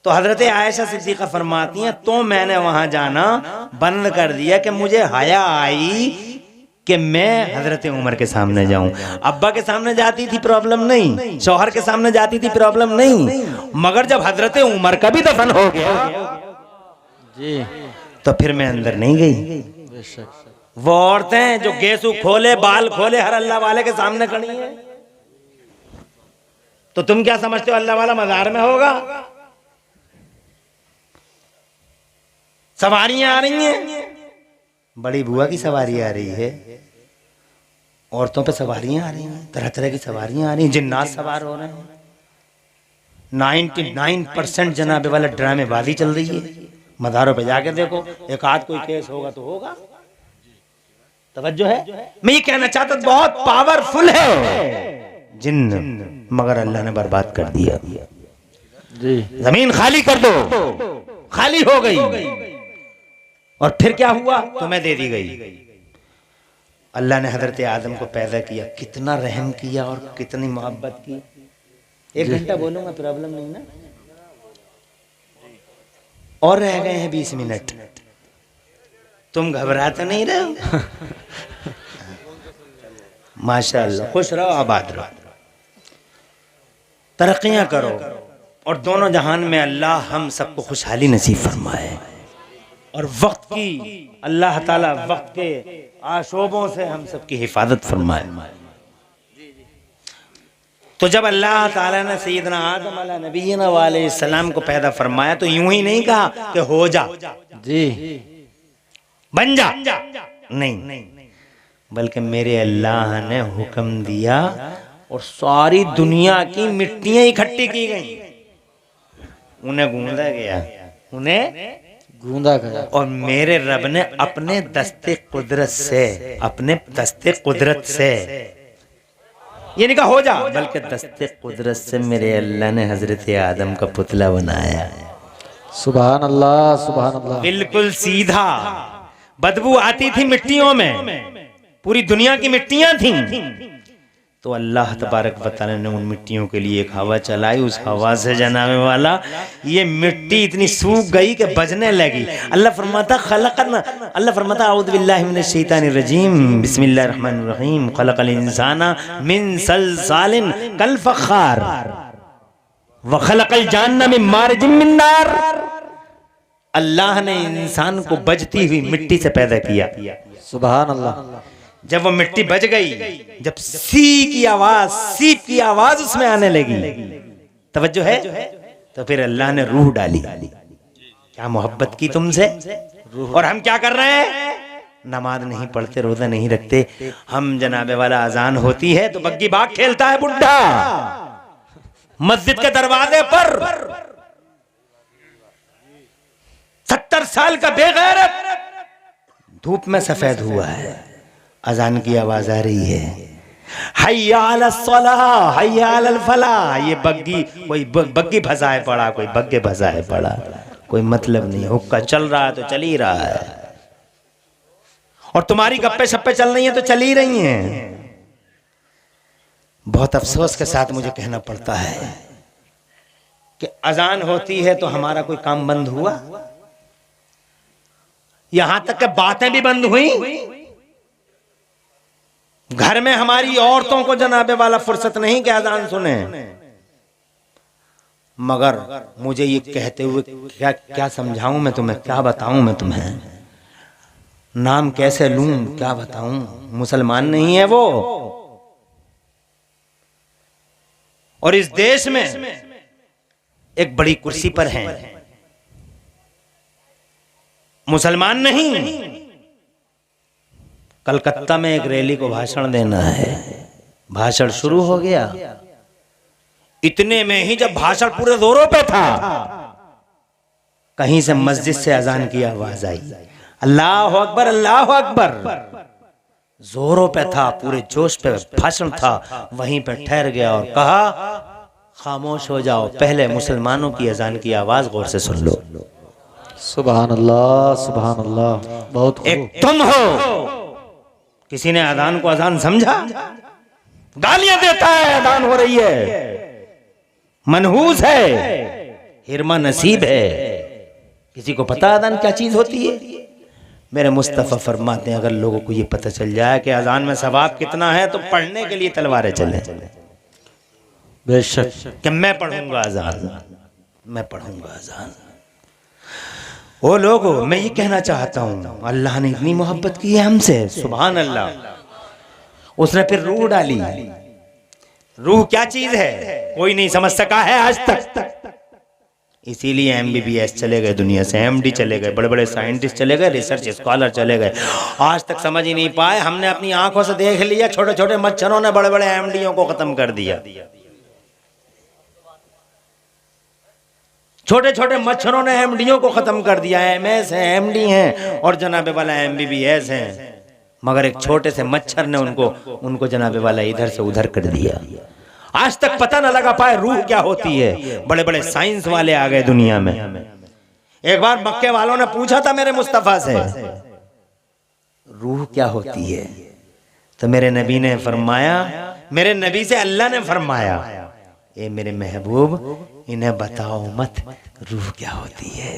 तो हजरत आयशा सिद्दीक़ा फरमाती हैं, तो मैंने वहां जाना बंद कर दिया कि मुझे हया आई कि मैं हजरत उमर के सामने जाऊं। अब्बा के सामने जाती थी प्रॉब्लम नहीं, शौहर के सामने जाती थी प्रॉब्लम नहीं, मगर जब हजरत उमर का भी दफन हो गया जी, तो फिर मैं अंदर नहीं गई। वो औरतें जो गेसू खोले, बाल खोले, हर अल्लाह वाले के सामने खड़ी हैं, तो तुम क्या समझते हो अल्लाह वाला मजार में होगा? सवारियां आ रही हैं, बड़ी बुआ की सवारी आ रही है, औरतों पे सवारियां आ रही हैं, तरह तरह की सवारियां आ रही हैं, जिन्नात सवार हो रहे हैं, 99% जनाबे वाला ड्रामेबाजी चल रही है। मज़ारों पे जाके देखो, एक आध कोई केस होगा तो होगा। तवज्जो है, मैं ये कहना चाहता हूं, बहुत पावरफुल है जिन्न, मगर अल्लाह ने बर्बाद कर दिया। जी, जमीन खाली कर दो, खाली हो गई, और फिर क्या हुआ? तुम्हें दे दी गई। अल्लाह ने हजरत आदम को पैदा किया, कितना रहम किया और कितनी मोहब्बत की। 1 घंटा बोलूंगा, प्रॉब्लम नहीं ना, और रह गए हैं 20 मिनट। तुम घबरा तो नहीं रहे हो? माशाअल्लाह, खुश रहो, आबाद रहो, तरक्कियां करो, और दोनों जहान में अल्लाह हम सबको खुशहाली नसीब फरमाए, और वक्त की अल्लाह ताला वक्त के आशोबों से हम सबकी हिफाजत फरमाए। तो जब अल्लाह ताला ने सैयदना आदम अला नबीना वाले सलाम को पैदा फरमाया तो यूं ही नहीं कहा कि हो जा। जी, बन जा, नहीं, बल्कि मेरे अल्लाह ने हुक्म दिया और सारी दुनिया की मिट्टियां इकट्ठी की गई, उन्हें गूंदा गया, उन्हें गूंदा गया। और मेरे रब ने अपने दस्ते कुदरत से, अपने दस्ते कुदरत से, ये नहीं कहा हो जा, बल्कि दस्ते कुदरत से मेरे अल्लाह ने हजरत आदम का पुतला बनाया। सुभान अल्लाह, सुभान अल्लाह। बिल्कुल सीधा, बदबू आती थी मिट्टियों में, पूरी दुनिया की मिट्टियां थीं, तो अल्लाह तबारक व तआला ने उन मिट्टियों के लिए एक हवा चलाई, उस हवा से जनाबे वाला ये मिट्टी इतनी सूख गई कि बजने लगी। अल्लाह फरमाता औज़ु बिल्लाहि मिनश शैतानिर रजीम, बिस्मिल्लाहिर रहमानिर रहीम, खलक़ल इंसाना मिन सलसालिन कल फख्खार व खलक़ल जान्ना मिन मारिजिम मिन नार। अल्लाह ने इंसान को बजती हुई मिट्टी से पैदा किया। सुभान अल्लाह। जब वो मिट्टी बज गई, जब सीप की आवाज उसमें आने लगी, तवज्जो है, तो फिर अल्लाह ने रूह डाली। क्या मोहब्बत की तुमसे। और हम क्या कर रहे हैं, नमाज नहीं पढ़ते, रोजा नहीं रखते, हम जनाबे वाला अजान होती है तो बग्गी बाग खेलता है बुढ़ा मस्जिद के दरवाजे पर, 70 साल का बेगैरत धूप में सफेद हुआ है, अजान की आवाज आ रही है, हय्या अलस सलाह हय्या अलल फलाह। ये बग्गी, कोई बग्गी फंसाए पड़ा, कोई बग्गे फंसाए पड़ा, कोई मतलब नहीं, हुक्का चल रहा है तो चल ही रहा है, और तुम्हारी गप्पे शप्पे चल रही हैं तो चल ही रही हैं। बहुत अफसोस के साथ मुझे कहना पड़ता है कि अजान होती है तो हमारा कोई काम बंद हुआ, यहां तक कि बातें भी बंद हुई। घर में हमारी औरतों को जनाबे वाला फुर्सत नहीं कि अजान सुने, मगर मुझे ये कहते हुए क्या समझाऊं मैं तुम्हें, क्या बताऊं मैं तुम्हें, नाम कैसे लूं, क्या बताऊं, मुसलमान नहीं है वो। और इस देश में एक बड़ी कुर्सी पर हैं, मुसलमान नहीं। कलकत्ता में एक रैली को भाषण देना है, भाषण शुरू हो गया, इतने में ही जब भाषण पूरे जोरों पे था, कहीं से मस्जिद से अजान की आवाज आई, अल्लाह अकबर अल्लाह अकबर, जोरों पे था, पूरे जोश पे भाषण था, वहीं पे ठहर गया और कहा खामोश हो जाओ, पहले मुसलमानों की अजान की आवाज गौर से सुन लो। सुभान अल्लाह, सुभान अल्लाह। बहुत एक तुम हो, किसी ने अजान को अजान समझा, गालियां देता है, अजान हो रही है, मनहूस है, हिरमा नसीब है, किसी को पता अजान क्या चीज होती है। मेरे मुस्तफ़ा फरमाते हैं अगर लोगों को ये पता चल जाए कि अजान में सवाब कितना है तो पढ़ने के लिए तलवारें चले। बेशक कि मैं पढ़ूंगा अजान, मैं पढ़ूंगा अजान। ओ लोगों, मैं ये कहना चाहता हूँ, अल्लाह ने इतनी मोहब्बत की है हमसे, सुभान अल्लाह। उसने फिर रूह डाली। रूह क्या चीज है कोई नहीं समझ सका है आज तक, इसीलिए MBBS चले गए दुनिया से, MD चले गए, बड़े बड़े साइंटिस्ट चले गए, रिसर्च स्कॉलर चले गए, आज तक समझ ही नहीं पाए। हमने अपनी आंखों से देख लिया, छोटे छोटे मच्छरों ने बड़े बड़े MDओं को खत्म कर दिया, छोटे छोटे मच्छरों ने MDओं को खत्म कर दिया। MS है, MD हैं और जनाबे वाला MBBS हैं, मगर एक छोटे से मच्छर ने उनको जनाबे वाला इधर से उधर कर दिया। आज तक पता न लगा पाए रूह क्या होती है। बड़े बड़े साइंस वाले आ गए दुनिया में। एक बार मक्के वालों ने पूछा था मेरे मुस्तफा से रूह क्या होती है, तो मेरे नबी ने फरमाया, मेरे नबी से अल्लाह ने फरमाया, ए मेरे महबूब इन्हें बताओ मत रूह क्या होती है,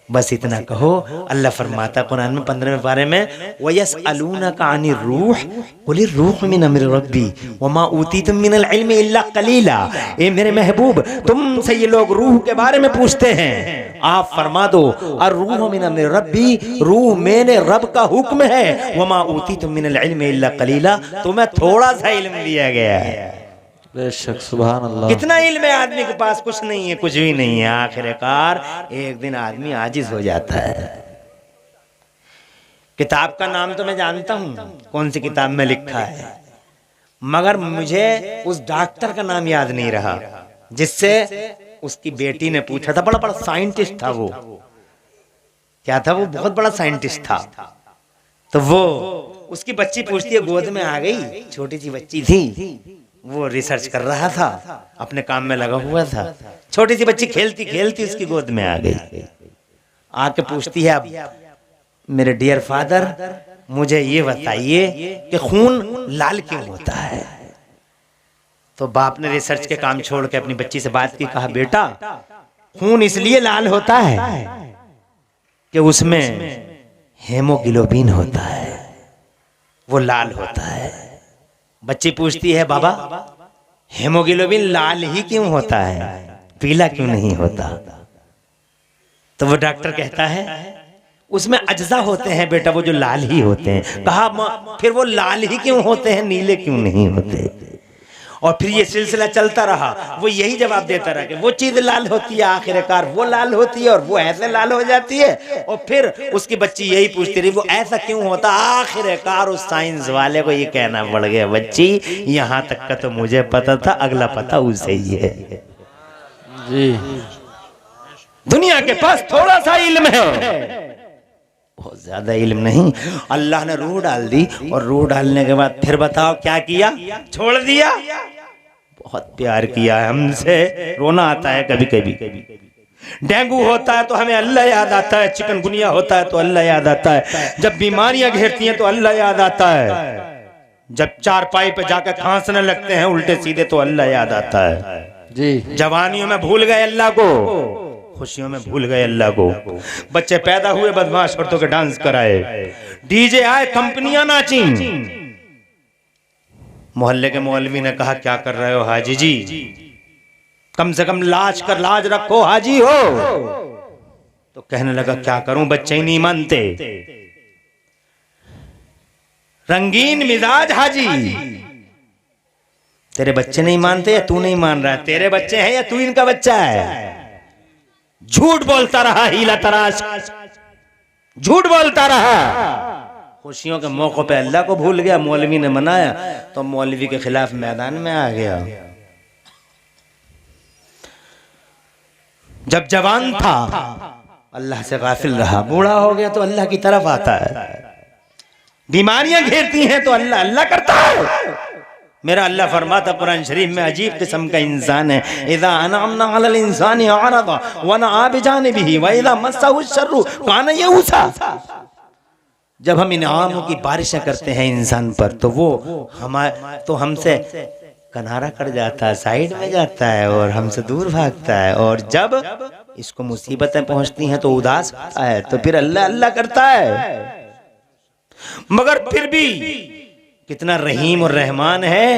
बस इतना कहो। अल्लाह फरमाता कुरान में 15वें पारे में, वयसअलूनका अनिर रूह कुलिर रूह मिन अम्रि रब्बी वमा ऊतीतुम मिनल इल्मि इल्ला कलीला। ए मेरे महबूब, तुमसे ये लोग रूह के बारे में पूछते हैं, आप फरमा दो और रूह मिन अम्रि रब्बी, रूह मेरे रब का हुक्म है, वमा ऊतीतुम मिनल इल्मि इल्ला कलीला, तुम्हें थोड़ा सा इल्म दिया गया है। बेशक सुभान अल्लाह। कितना इल्म है आदमी के पास, कुछ नहीं है, कुछ भी नहीं है। आखिरकार एक दिन आदमी आजिज हो जाता है। किताब का नाम तो मैं जानता हूँ कौन सी किताब में लिखा है, मगर मुझे उस डॉक्टर का नाम याद नहीं रहा जिससे उसकी बेटी ने पूछा था। बड़ा बड़ा साइंटिस्ट था वो, क्या था वो, बहुत बड़ा साइंटिस्ट था। तो वो उसकी बच्ची पूछती है, गोद में आ गई, छोटी सी बच्ची थी, वो रिसर्च कर रहा था, अपने काम में लगा हुआ था। छोटी सी बच्ची खेलती खेलती उसकी गोद में आ गई, आके पूछती है, अब मेरे डियर फादर मुझे ये बताइए कि खून लाल क्यों होता है। तो बाप ने रिसर्च के काम छोड़ के अपनी बच्ची से बात की, कहा बेटा खून इसलिए लाल होता है कि उसमें हेमोग्लोबिन होता है, वो लाल होता है। बच्ची पूछती है, बाबा हेमोग्लोबिन लाल ही क्यों होता है, पीला क्यों नहीं होता। तो वो डॉक्टर कहता है, उसमें अज्जा होते हैं बेटा वो जो लाल ही होते हैं। कहा फिर वो लाल ही क्यों होते हैं, नीले क्यों नहीं होते। और फिर ये सिलसिला चलता रहा, वो यही जवाब देता रहा कि वो चीज लाल होती है, आखिरकार वो लाल होती है और वो ऐसे लाल हो जाती है। और फिर उसकी बच्ची यही पूछती रही, वो ऐसा क्यों होता। आखिरकार उस साइंस वाले को ये कहना पड़ गया, बच्ची यहाँ तक का तो मुझे पता था, अगला पता उसे ही है। जी, दुनिया के पास थोड़ा सा इल्म है, बहुत ज्यादा इल्म नहीं। अल्लाह ने रूह डाल दी और रूह डालने के बाद फिर बताओ क्या किया, छोड़ दिया। बहुत प्यार किया है हमसे। रोना आता है कभी कभी, डेंगू होता है तो हमें अल्लाह याद आता है, चिकनगुनिया होता है तो अल्लाह याद आता है, जब बीमारियां घेरती हैं तो अल्लाह याद आता है, जब चारपाई पे जाकर खांसने लगते हैं उल्टे सीधे तो अल्लाह याद आता है। जी, जवानियों में भूल गए अल्लाह को, खुशियों में भूल गए अल्लाह को। बच्चे पैदा हुए बदमाश औरतों के डांस कराए, डीजे आए, कंपनियां नाची। मोहल्ले के मौलवी ने कहा, क्या कर रहे हो हाजी जी, कम से कम लाज रखो हाजी हो। तो कहने लगा, क्या करूं, बच्चे ही नहीं मानते। रंगीन मिजाज हाजी, तेरे बच्चे नहीं मानते या तू नहीं मान रहा है, तेरे बच्चे हैं या तू इनका बच्चा है। झूठ बोलता रहा, हीला तराश झूठ बोलता रहा। खुशियों के मौकों पे अल्लाह को भूल गया। मौलवी ने मनाया तो मौलवी के खिलाफ मैदान में आ गया। जब जवान था अल्लाह से गाफिल रहा, बूढ़ा हो गया तो अल्लाह की तरफ आता है। बीमारियां घेरती हैं तो अल्लाह अल्लाह करता है। मेरा अल्लाह फरमाता कुरान शरीफ में, अजीब किस्म का इंसान है, इज़ा अनअमना अलल इंसानी अरदा व नआ बिजानिबिही व इज़ा मस्सहु शर्रु काना यऊसा। जब हम इनामों की बारिशें करते हैं इंसान पर तो वो हमसे किनारा कर जाता है, साइड में जाता है और हमसे दूर भागता है। और जब इसको मुसीबतें पहुंचती हैं तो उदास होता है, तो फिर अल्लाह अल्लाह करता है। मगर फिर भी कितना रहीम और रहमान है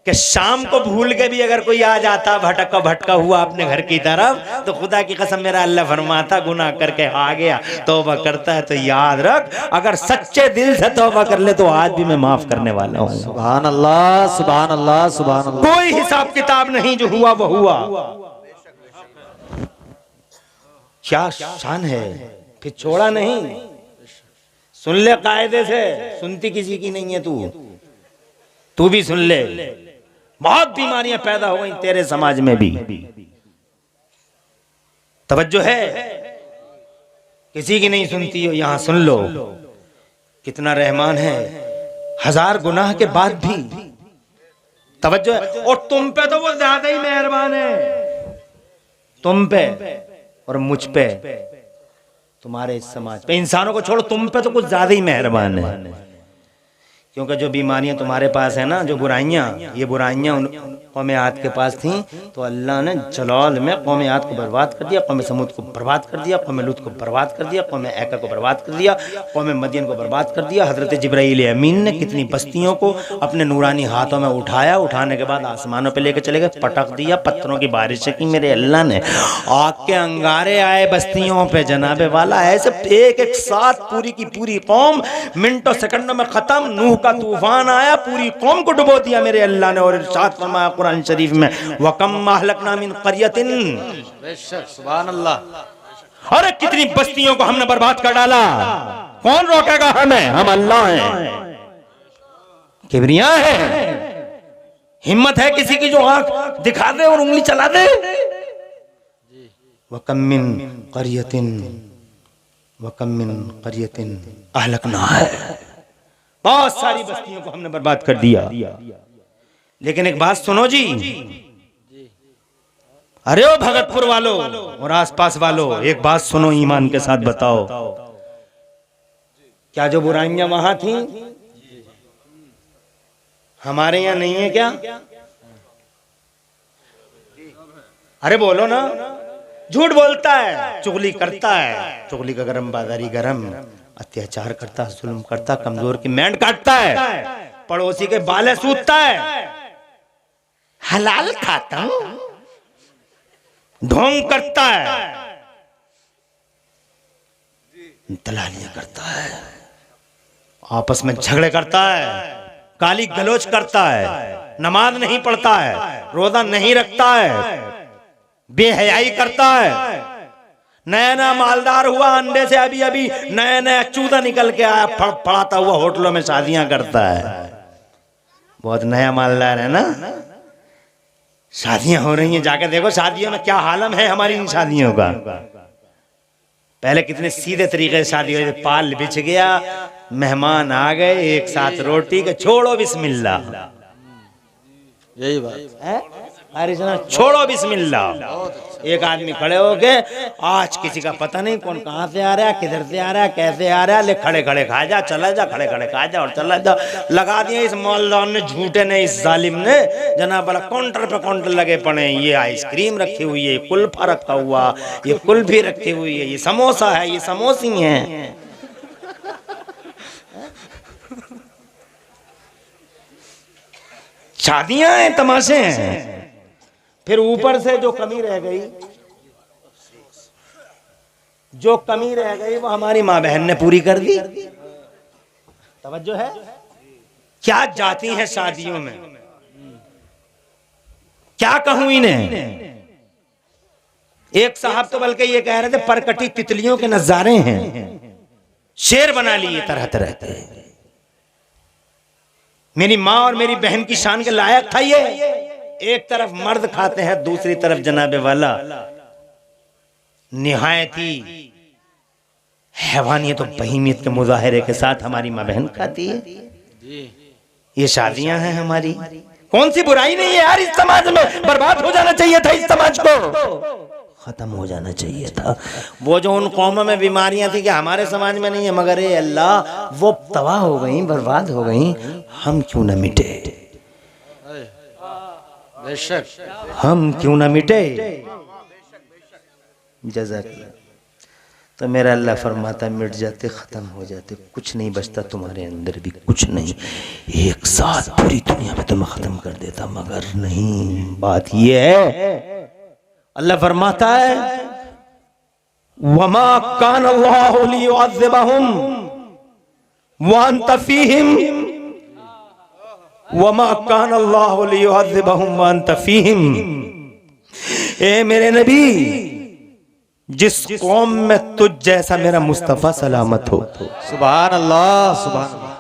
कि शाम को भूल के भी अगर कोई आ जाता भटका हुआ अपने घर की तरफ, तो खुदा की कसम मेरा अल्लाह फरमाता, गुनाह करके आ गया, तौबा करता है तो याद रख, अगर सच्चे दिल से तौबा कर ले तो आज भी मैं माफ करने वाला हूँ। सुभान अल्लाह, सुभान अल्लाह, सुभान अल्लाह। कोई हिसाब किताब नहीं, जो हुआ वो हुआ। क्या शान है, फिर छोड़ा नहीं। सुन ले कायदे से, सुनती किसी की नहीं है तू भी सुन ले। बहुत बीमारियां पैदा हो गई तेरे समाज में भी, तवज्जो है, किसी की नहीं सुनती हो, यहां सुन लो। कितना रहमान है, 1000 गुनाह के बाद भी तवज्जो है। और तुम पे तो वो ज्यादा ही मेहरबान है, तुम पे और मुझ पे, तुम्हारे इस समाज पे, इंसानों को छोड़ो, तुम पे तो कुछ ज्यादा ही मेहरबान है। क्योंकि जो बीमारियां तुम्हारे पास है ना, जो बुराइयां, ये बुराइयां कौम आद के पास थी, तो अल्लाह ने जलाल में कौम आद को बर्बाद कर दिया, कौम समूद को बर्बाद कर दिया, कौम लूत को बर्बाद कर दिया, कौम ऐका को बर्बाद कर दिया, कौम मदियन को बर्बाद कर दिया। हजरत जिब्राईल अमीन ने कितनी बस्तियों को अपने नूरानी हाथों में उठाया, उठाने के बाद आसमानों पर लेकर चले गए, पटक दिया, पत्थरों की बारिश की मेरे अल्लाह ने। आग के अंगारे आए बस्तियों पे जनाबे वाला, ऐसे एक साथ पूरी की पूरी कौम मिनटों सेकंडों में खत्म। नूह का तूफान आया, पूरी कौम को डुबो दिया मेरे अल्लाह ने। और इरशाद फरमाया कुरान शरीफ में, वकम अहलकना मिन क़रयतिन, बेशक, सुभान अल्लाह। अरे कितनी बस्तियों को हमने बर्बाद कर डाला, कौन रोकेगा हमें? हम अल्लाह हैं। किबरिया है, हिम्मत है किसी की जो आंख दिखा दे और उंगली चला दे? वकम मिन क़रियतिन अहलकना है, बहुत सारी बस्तियों को हमने बर्बाद कर दिया। लेकिन एक बात सुनो जी, अरे ओ भगतपुर वालों और आसपास वालों, एक बात सुनो, ईमान के साथ बताओ, क्या जो बुराइयां वहां थी हमारे यहाँ नहीं है क्या? अरे बोलो ना। झूठ बोलता है, चुगली करता है, चुगली का गरम बाजारी गरम, अत्याचार करता, जुल्म करता, कमजोर की मैंड काटता है, पड़ोसी के बाले सूतता है, हलाल खाता हूं, ढोंग करता है, दलालियां करता है, आपस में झगड़े करता है, गाली गलौज करता है, नमाज नहीं पढ़ता है, रोजा नहीं रखता है, बेहयाई करता है, नया नया मालदार हुआ, अंडे से अभी अभी नया नया चूजा निकल के आया, फड़ाता हुआ होटलों में शादियां करता है। बहुत नया मालदार है ना, शादियां हो रही हैं, जाके देखो शादियों में क्या हालम है हमारी इन शादियों का। पहले कितने सीधे तरीके से शादी हुई, पाल बिछ गया, मेहमान आ गए, एक साथ रोटी के छोड़ो बिस्मिल्लाह, यही बात है, अरे छोड़ो बिस्मिल्लाह। एक आदमी खड़े हो गए, आज किसी का पता नहीं कौन कहां से आ रहा है, किधर से आ रहा है, कैसे आ रहा है, ले खड़े खड़े खा जा, चला जा, खड़े खड़े खा जा और चला जा। लगा दिया इस मौलदान ने, झूठे ने, इस जालिम ने, जनाब वाला काउंटर पे काउंटर लगे पड़े, ये आइसक्रीम रखी हुई है, कुल्फा रखा हुआ, ये कुल्फी रखी हुई है, ये समोसा है, ये समोसी है। शादियां हैं, तमाशे हैं। फिर ऊपर से जो कमी रह गई, जो कमी रह गई वो हमारी माँ बहन ने पूरी कर दी। तवज्जो है, क्या जाती हैं शादियों में, क्या कहूं इन्हें। एक साहब तो बल्कि ये कह रहे थे परकटी तितलियों के नजारे हैं, शेर बना लिए तरह तरह के। मेरी माँ और मेरी बहन की शान के लायक था ये। एक तरफ मर्द खाते हैं, दूसरी तरफ जनाबे वाला निहायती हैवानियत और बहीमियत के मुजाहिरे के साथ हमारी माँ बहन खाती है। ये शादियां हैं हमारी, कौन सी बुराई नहीं है यार इस समाज में। बर्बाद हो जाना चाहिए था इस समाज को, खत्म हो जाना चाहिए था। वो जो उन कौमों में बीमारियां थी कि हमारे समाज में नहीं है, मगर ये अल्लाह वो तबाह हो गई, बर्बाद हो गई, हम क्यों न मिटे, बेशक हम क्यों न मिटे। जज़ाकल्लाह। तो मेरा अल्लाह फरमाता मिट जाते, खत्म हो जाते, कुछ नहीं बचता तुम्हारे अंदर भी कुछ नहीं, एक साथ पूरी दुनिया में तुम्हें खत्म कर देता, मगर नहीं। बात ये है, अल्लाह फरमाता है वमा कान अल्लाहु लियुअज़्ज़िबहुम व अंत फीहिम वमा कान अल्लाहु लियुअज़्ज़िबहुम व अंत फीहिम। ए मेरे नबी, जिस कौम में तुझ जैसा मेरा मुस्तफा सलामत हो, सुभान अल्लाह, सुभान अल्लाह,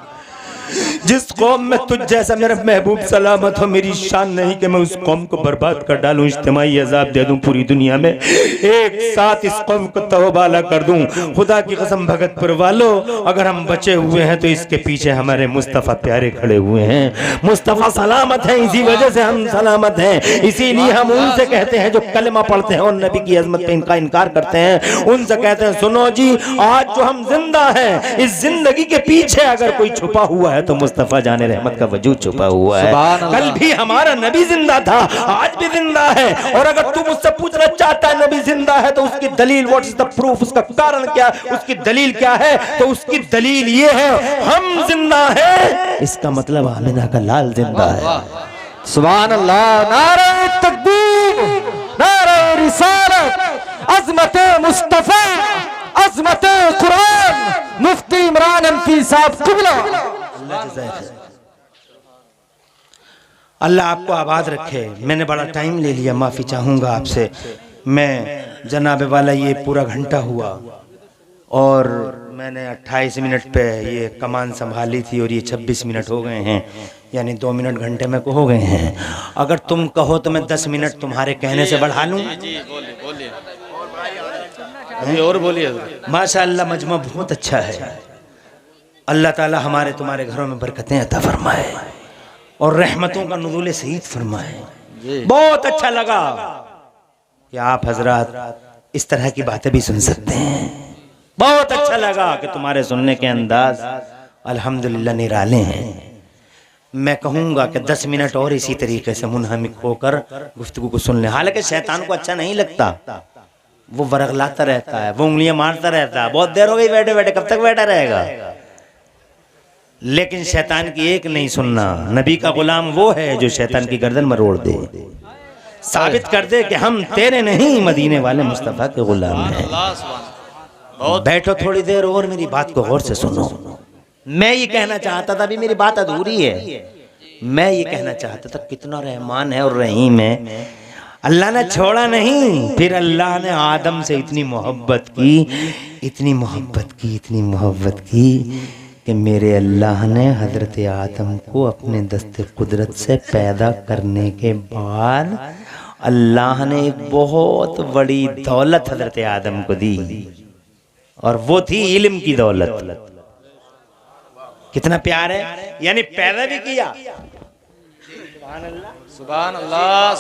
जिस कौम में तुझ जैसा मेरा महबूब सलामत हो, मेरी शान नहीं कि मैं उस कौम को बर्बाद कर डालूं, इज्तिमाई अजाब दे दूं पूरी दुनिया में, एक साथ इस कौम को तौबाला कर दूं। खुदा की कसम भगतपुर वालों, अगर हम बचे हुए हैं तो इसके पीछे हमारे मुस्तफ़ा प्यारे खड़े हुए हैं। मुस्तफ़ा सलामत हैं, इसी वजह से हम सलामत हैं। इसीलिए हम उनसे कहते हैं जो कलमा पढ़ते हैं और नबी की अजमत पे इनका इनकार करते हैं, उनसे कहते हैं सुनो जी, आज जो हम जिंदा हैं, इस जिंदगी के पीछे अगर कोई छुपा हुआ है तो मुस्तफा जाने रहमत का वजूद छुपा हुआ है। कल भी हमारा नबी जिंदा था, आज भी जिंदा है। और अगर तू मुझसे पूछना चाहता है नबी जिंदा है तो उसकी दलील, व्हाट इज द प्रूफ, उसका कारण क्या, उसकी दलील क्या है, तो उसकी दलील ये है हम जिंदा हैं, इसका मतलब आमिना का लाल जिंदा है। सुभान अल्लाह, नारे तकबीर, नारे रिसालत, अज़मत मुस्तफा, अज़मत कुरान, मुफ्ती इमरान अनफी साहब क़िबला। अल्लाह आपको आबाद रखे। मैंने बड़ा टाइम ले लिया, माफ़ी चाहूँगा आपसे। मैं जनाबे वाला ये पूरा घंटा हुआ और मैंने 28 मिनट पे ये कमान संभाली थी और ये 26 मिनट हो गए हैं, यानी 2 मिनट घंटे में को हो गए हैं। अगर तुम कहो तो मैं 10 मिनट तुम्हारे कहने से बढ़ा लूँ। और बोलिए। माशाअल्लाह मजमा बहुत अच्छा है। अल्लाह ताला हमारे तुम्हारे घरों में बरकतें अता फरमाए और रहमतों का नुज़ूल सईद फरमाए। बहुत अच्छा लगा कि आप हजरात इस तरह की बातें भी सुन सकते हैं। बहुत अच्छा लगा कि तुम्हारे सुनने के अंदाज अल्हम्दुलिल्लाह निराले हैं। मैं कहूँगा कि 10 मिनट और इसी तरीके से मुनहमिक होकर गुफ्तगू को सुन लें। हालांकि शैतान को अच्छा नहीं लगता, वो वरगलाता रहता है, वो उंगलियां मारता रहता है, बहुत देर हो गई बैठे बैठे, कब तक बैठा रहेगा। लेकिन शैतान की एक नहीं सुनना। नबी का गुलाम वो है जो शैतान की गर्दन मरोड़ दे, साबित कर दे कि हम तेरे नहीं मदीने वाले मुस्तफ़ा के गुलाम हैं। बैठो थोड़ी देर और मेरी बात को गौर से सुनो। मैं ये कहना चाहता था, अभी मेरी बात अधूरी है। मैं ये कहना चाहता था कितना रहमान है और रहीम है। अल्लाह ने छोड़ा नहीं, फिर अल्लाह ने आदम से इतनी मोहब्बत की, इतनी मोहब्बत की, इतनी मोहब्बत की कि मेरे अल्लाह ने हजरत आदम को अपने दस्ते कुदरत से पैदा करने के बाद अल्लाह ने एक बहुत बड़ी दौलत हजरत आदम को दी, और वो थी इल्म की दौलत। कितना प्यार है, यानी पैदा भी किया, सुभान अल्लाह,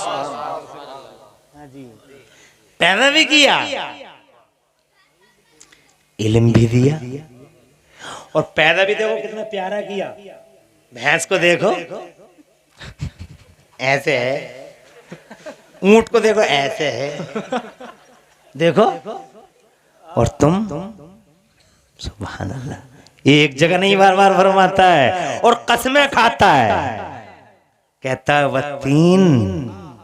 पैदा भी किया, इल्म भी दिया, और पैदा भी देखो कितना प्यारा किया। भैंस को देखो ऐसे है, ऊंट को देखो ऐसे है, देखो, और तुम सुभान अल्लाह, एक जगह नहीं बार बार फरमाता है और कसमें खाता है। कहता है वत्तीन,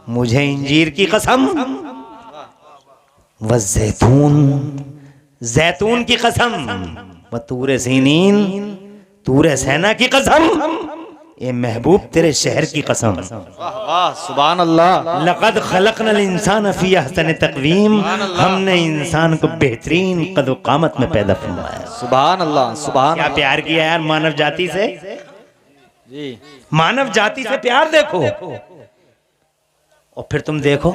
मुझे इंजीर की कसम, व जैतून, जैतून की कसम, व तूरे सीनीन, तूरे सेना की कसम, ये महबूब तेरे शहर की कसम। वाह सुभान अल्लाह। लक़द खलक़नल इंसान फी अहसन तक़वीम, हमने इंसान को बेहतरीन कद क़ामत में पैदा फरमाया। सुभान अल्लाह, सुभान। क्या प्यार किया यार मानव जाति से जी। मानव जाति से प्यार देखो, और फिर तुम देखो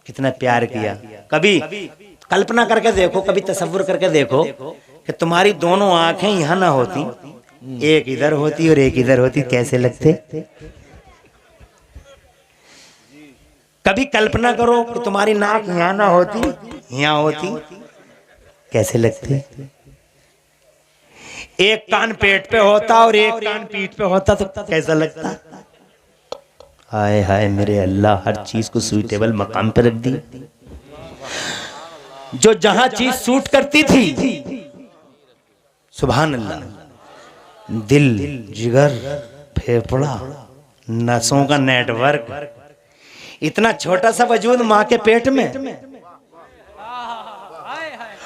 कितना प्यार किया। कभी कल्पना करके देखो, कभी तसव्वुर करके देखो कि तुम्हारी दोनों आंखें यहाँ ना होती, एक इधर होती और एक इधर होती, कैसे लगते। कभी कल्पना करो कि तुम्हारी नाक यहाँ ना होती, यहाँ होती, कैसे लगते। एक कान पेट पे होता और एक कान पीठ पे होता तो कैसा लगता। हाय हाय मेरे अल्लाह, हर चीज को सूटेबल मकाम पे रख दी। जो जहां चीज सूट करती थी, सुभान अल्लाह, दिल, जिगर, फेफड़ा, नसों का नेटवर्क, इतना छोटा सा वजूद माँ के पेट में।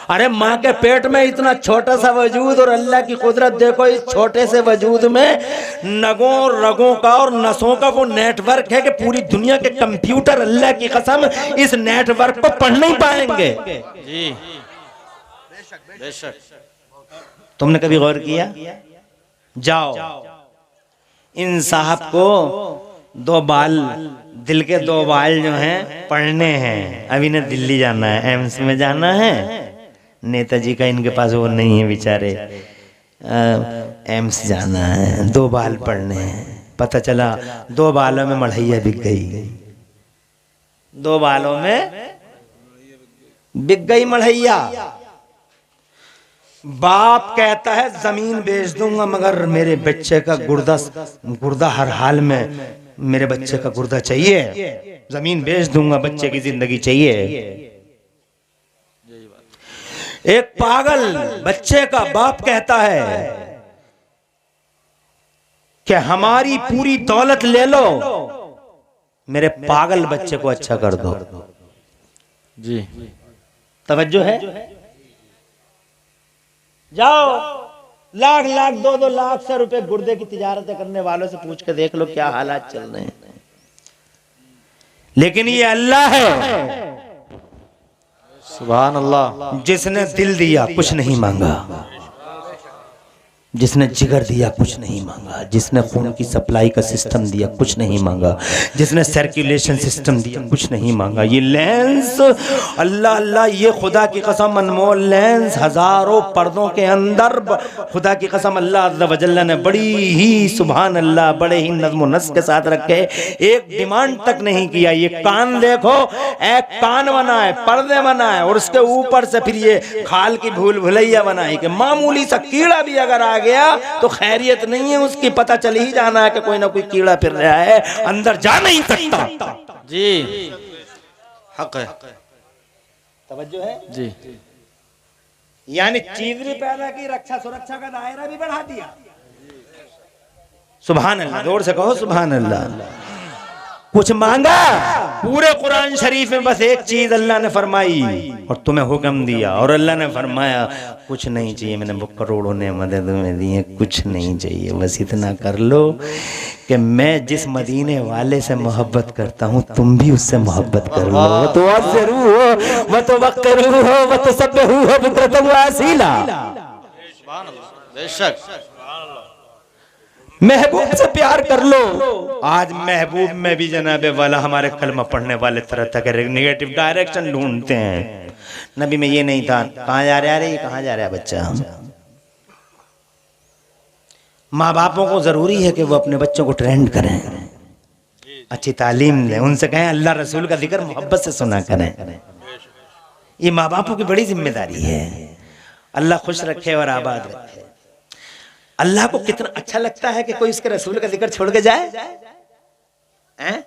अरे माँ के पेट में इतना छोटा सा वजूद, और अल्लाह की कुदरत देखो, इस छोटे से वजूद में नगों, रगों का और नसों का वो नेटवर्क है कि पूरी दुनिया के कंप्यूटर अल्लाह की कसम इस नेटवर्क को पढ़ नहीं पाएंगे। जी बेशक। तुमने कभी गौर किया? जाओ इन साहब को 2 बाल, दिल के 2 बाल जो हैं पढ़ने हैं। अभी ने दिल्ली जाना है, एम्स में जाना है। नेताजी का इनके पास वो नहीं है बेचारे, एम्स जाना है, 2 बाल पढ़ने हैं। पता चला 2 बालों में मढ़ैया बिक गई, 2 बालों में बिक गई मढ़ैया। बाप कहता है जमीन बेच दूंगा मगर मेरे बच्चे का गुर्दा हर हाल में, मेरे बच्चे का गुर्दा चाहिए, जमीन बेच दूंगा, बच्चे की जिंदगी चाहिए। एक पागल बच्चे का बाप कहता है कि हमारी पूरी दौलत ले लो, मेरे पागल बच्चे को अच्छा कर दो। जी तवज्जो है? जाओ लाख लाख 2-2 लाख से रुपए गुर्दे की तिजारतें करने वालों से पूछ के देख लो क्या हालात चल रहे हैं। लेकिन ये अल्लाह है सुभान अल्लाह, जिसने दिल दिया, कुछ नहीं मांगा। जिसने जिगर दिया कुछ नहीं मांगा, जिसने खून की सप्लाई का सिस्टम दिया कुछ नहीं मांगा, जिसने सर्कुलेशन सिस्टम दिया कुछ नहीं मांगा। ये लेंस, अल्लाह अल्लाह, ये खुदा की कसम अनमोल लेंस हजारों पर्दों के अंदर, खुदा की कसम अल्लाह अज़्ज़ा व जल्ला ने बड़ी ही सुभान अल्लाह बड़े ही नज़्म व नस्क के साथ रखे, एक डिमांड तक नहीं किया। ये कान देखो, एक कान बनाए, पर्दे बनाए और उसके ऊपर से फिर ये खाल की भूल भुलैया बनाई कि मामूली सा कीड़ा भी अगर आ गया तो खैरियत नहीं है उसकी, पता चल ही जाना है कि कोई ना कोई कीड़ा फिर रहा है, अंदर जा नहीं सकता। जी हक है, तवज्जो है जी। यानी चीज भी पैदा की, रक्षा सुरक्षा का दायरा भी बढ़ा दिया। सुभान अल्लाह, जोर से कहो सुभान अल्लाह। कुछ मांगा, पूरे कुरान शरीफ में बस एक चीज अल्लाह ने फरमाई और तुम्हें हुक्म दिया, और अल्लाह ने फरमाया कुछ नहीं चाहिए, मैंने वो करोड़ों नेमतें तुम्हें दी हैं, कुछ नहीं चाहिए, बस इतना कर लो कि मैं जिस मदीने वाले से मोहब्बत करता हूँ तुम भी उससे मोहब्बत कर लो। वो तो अज़रू हो, वो तो वक़रू हो, वो तो सब्बहू हो बुक्रतन व असीला। बेशक महबूब से प्यार कर लो। आज महबूब में भी जनाबे वाला हमारे कलमा पढ़ने वाले तरह तरह के नेगेटिव डायरेक्शन ढूंढते हैं। नबी में ये नहीं था, कहाँ जा रहा है, कहाँ जा रहा है बच्चा। माँ बापों को जरूरी है कि वो अपने बच्चों को ट्रेंड करें, अच्छी तालीम दें, उनसे कहें अल्लाह रसूल का जिक्र मोहब्बत से सुना करें। ये माँ बापों की बड़ी जिम्मेदारी है। अल्लाह खुश रखे और आबाद रखे। अल्लाह को कितना अच्छा लगता है कि कोई उसके रसूल का जिक्र छोड़ के जाए हैं?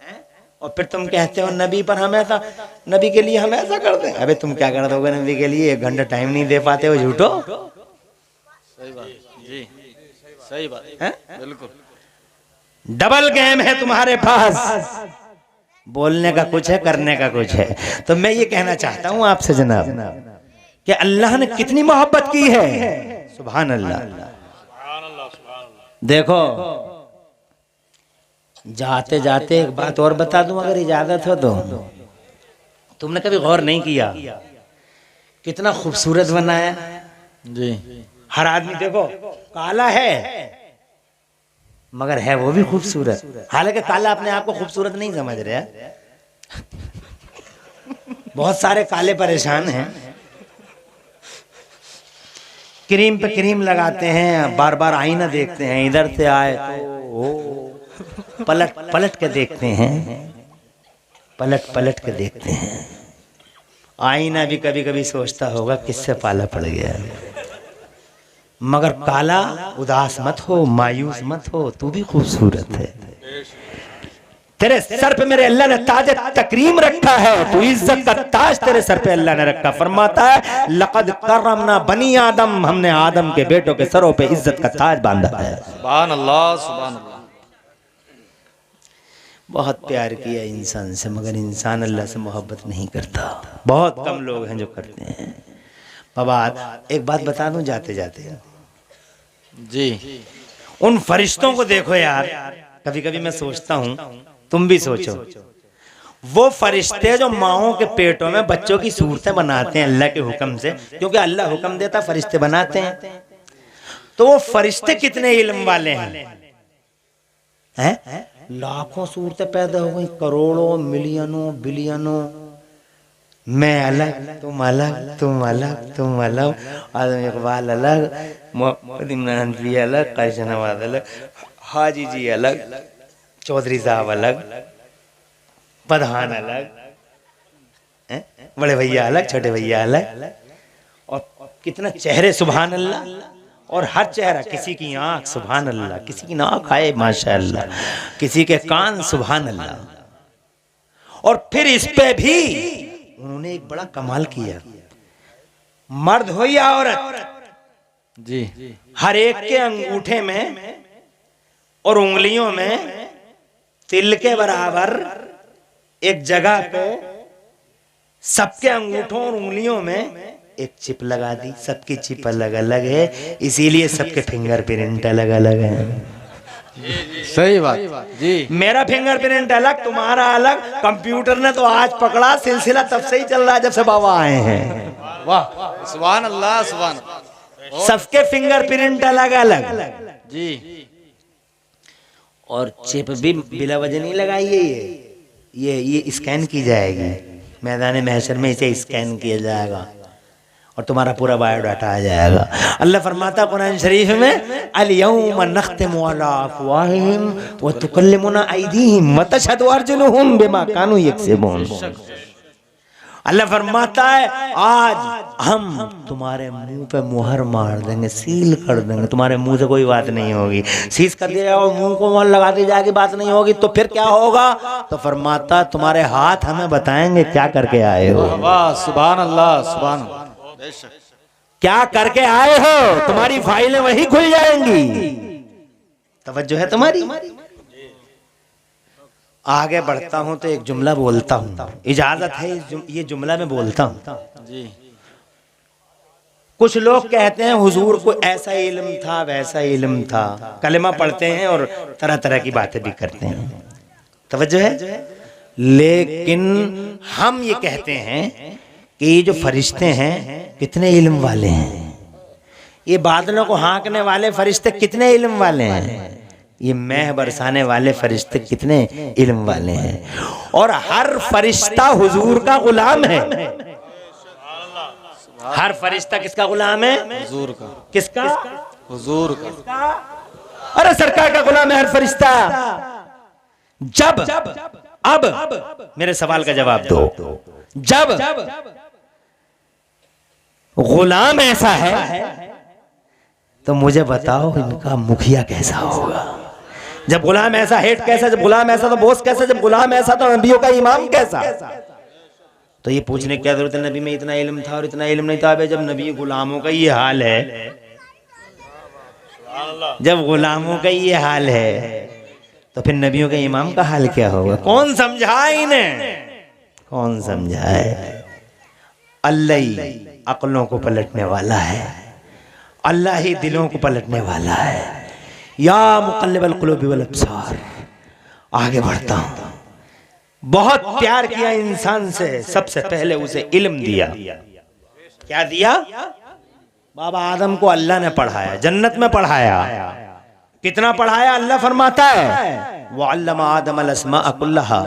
और फिर तुम कहते हो नबी पर हम ऐसा, नबी के लिए हम ऐसा कर दें। अबे तुम क्या कर दोगे नबी के लिए, 1 घंटा टाइम नहीं दे पाते हो, झूठो। सही बात जी, सही बात है, बिल्कुल। डबल गेम है तुम्हारे पास, बोलने का कुछ है, करने का कुछ है। तो मैं ये कहना चाहता हूँ आपसे जनाब कि अल्लाह ने कितनी मोहब्बत की है। सुभान अल्लाह। देखो जाते जाते एक बात और बता दूं अगर इजाजत हो तो। तुमने कभी गौर नहीं किया कितना खूबसूरत बनाया जी। हर आदमी देखो काला है मगर है वो भी खूबसूरत। हालांकि काला अपने आप को खूबसूरत नहीं समझ रहा। बहुत सारे काले परेशान हैं, क्रीम पे क्रीम लगाते हैं, बार बार आईना देखते हैं, इधर से आए तो पलट पलट के देखते हैं, पलट पलट के देखते हैं। आईना भी कभी कभी सोचता होगा किससे पाला पड़ गया। मगर काला उदास मत हो, मायूस मत हो, तू भी खूबसूरत है। तेरे सर पे मेरे अल्लाह ने ताज तकरीम रखा है, तो इज्जत का ताज तेरे सर पे अल्लाह ने रखा। फरमाता है लक़द करमना बनी आदम, हमने आदम के बेटों के सरों पे इज्जत का ताज बांधा है। सुभान अल्लाह, सुभान अल्लाह। बहुत प्यार किया इंसान से, मगर इंसान अल्लाह से मोहब्बत नहीं करता। बहुत कम लोग हैं जो करते हैं। बाबा एक बात बता दूं जाते जाते जी, उन फरिश्तों को देखो यार। कभी कभी मैं सोचता हूँ, तुम भी सोचो, वो फरिश्ते जो माओं के पेटों में बच्चों की सूरतें बनाते हैं अल्लाह के हुक्म से, क्योंकि अल्लाह हुक्म देता फरिश्ते बनाते हैं, तो वो फरिश्ते कितने इल्म वाले हैं? लाखों सूरतें पैदा हो गई, करोड़ों मिलियनों बिलियनों। मैं अलग, तुम अलग, तुम अलग, तुम अलग, आदम इकबाल अलग, मोहम्मद इमरान भी अलग, कैशन नवाज अलग, हाजी जी अलग, चौधरी साहब अलग, प्रधान अलग, बड़े भैया अलग, छोटे भैया अलग। और कितना चेहरे सुभान अल्लाह। और हर चेहरा, किसी की आंख सुभान अल्लाह, किसी की आंख है माशाअल्लाह, किसी के कान सुभान अल्लाह। और फिर इस पे भी उन्होंने एक बड़ा कमाल किया, मर्द हो या औरत जी, हर एक के अंगूठे में और उंगलियों में तिल के बराबर एक जगह पे सबके अंगूठों और उंगलियों में एक चिप लगा दी। सबकी चिप अलग अलग है, इसीलिए सबके फिंगरप्रिंट अलग अलग है। सही बात जी। मेरा फिंगरप्रिंट अलग, तुम्हारा अलग। कंप्यूटर ने तो आज पकड़ा, सिलसिला तब से ही चल रहा है जब से बाबा आए हैं। वाह, सुभान अल्लाह, सुभान अल्लाह। सबके फिंगरप्रिंट अलग अलग जी। और चिप भी बिला वजह नहीं लगाई है। ये स्कैन की जाएगी मैदान महशर में, इसे स्कैन किया जाएगा और तुम्हारा पूरा बायोडाटा आ जाएगा। अल्लाह फरमाता कुरान शरीफ में अल-यौम नख्तिमु अला अफ़वाहिहिम व तुकल्लिमुना अयदीहिम व तशहदु अर्जुलुहुम बिमा कानू यक्सिबून। अल्लाह फरमाता है आज हम तुम्हारे मुंह पे मुहर मार देंगे, सील कर देंगे, तुम्हारे मुंह से कोई बात नहीं होगी। सीज कर दिया और मुंह को मुहर लगा दी जाएगी, बात नहीं होगी। तो फिर क्या होगा? तो फरमाता तुम्हारे हाथ हमें बताएंगे क्या करके आए हो। वाह सुभान अल्लाह सुभान अल्लाह। क्या करके आए हो, तुम्हारी फाइलें वही खुल जाएंगी। तवज्जो है तुम्हारी? आगे बढ़ता हूं तो एक जुमला बोलता हूं, इजाजत है ये जुमला मैं बोलता हूं जी। कुछ लोग कहते हैं हुजूर को ऐसा इल्म था वैसा इल्म था, कलेमा पढ़ते हैं और तरह तरह की बातें भी करते हैं। तवज्जो है? लेकिन हम ये कहते हैं कि ये जो फरिश्ते हैं कितने इल्म वाले हैं, ये बादलों को हाँकने वाले फरिश्ते कितने इल्म वाले हैं, ये मैह बरसाने वाले फरिश्ते कितने इल्म वाले हैं। और हर फरिश्ता हुजूर का गुलाम है। हर फरिश्ता किसका गुलाम है? हुजूर का। किसका? हुजूर का। अरे सरकार का गुलाम है हर फरिश्ता। जब अब मेरे सवाल का जवाब दो, जब गुलाम ऐसा है तो मुझे बताओ इनका मुखिया कैसा होगा। जब गुलाम ऐसा हेड कैसा, जब गुलाम ऐसा तो बॉस कैसा, जब गुलाम ऐसा तो नबियों का इमाम कैसा। तो ये पूछने की क्या जरूरत है नबी में इतना इल्म था और इतना इल्म नहीं था। जब नबी गुलामों का ये हाल है, जब गुलामों का ये हाल है तो फिर नबियों के इमाम का हाल क्या होगा? कौन समझाए इन्हें? कौन समझाए? अल्लाह ही अक्लों को पलटने वाला है, अल्लाह ही दिलों को पलटने वाला है। या मुक़ल्लिबल क़ुलूबि वल अब्सार। आगे बढ़ता हूं। बहुत प्यार किया इंसान से, सबसे पहले उसे इल्म दिया। क्या दिया? बाबा आदम को अल्लाह ने पढ़ाया, जन्नत में पढ़ाया। कितना पढ़ाया? अल्लाह फरमाता है वअल्लमा आदमल अस्माअ कुल्लहा,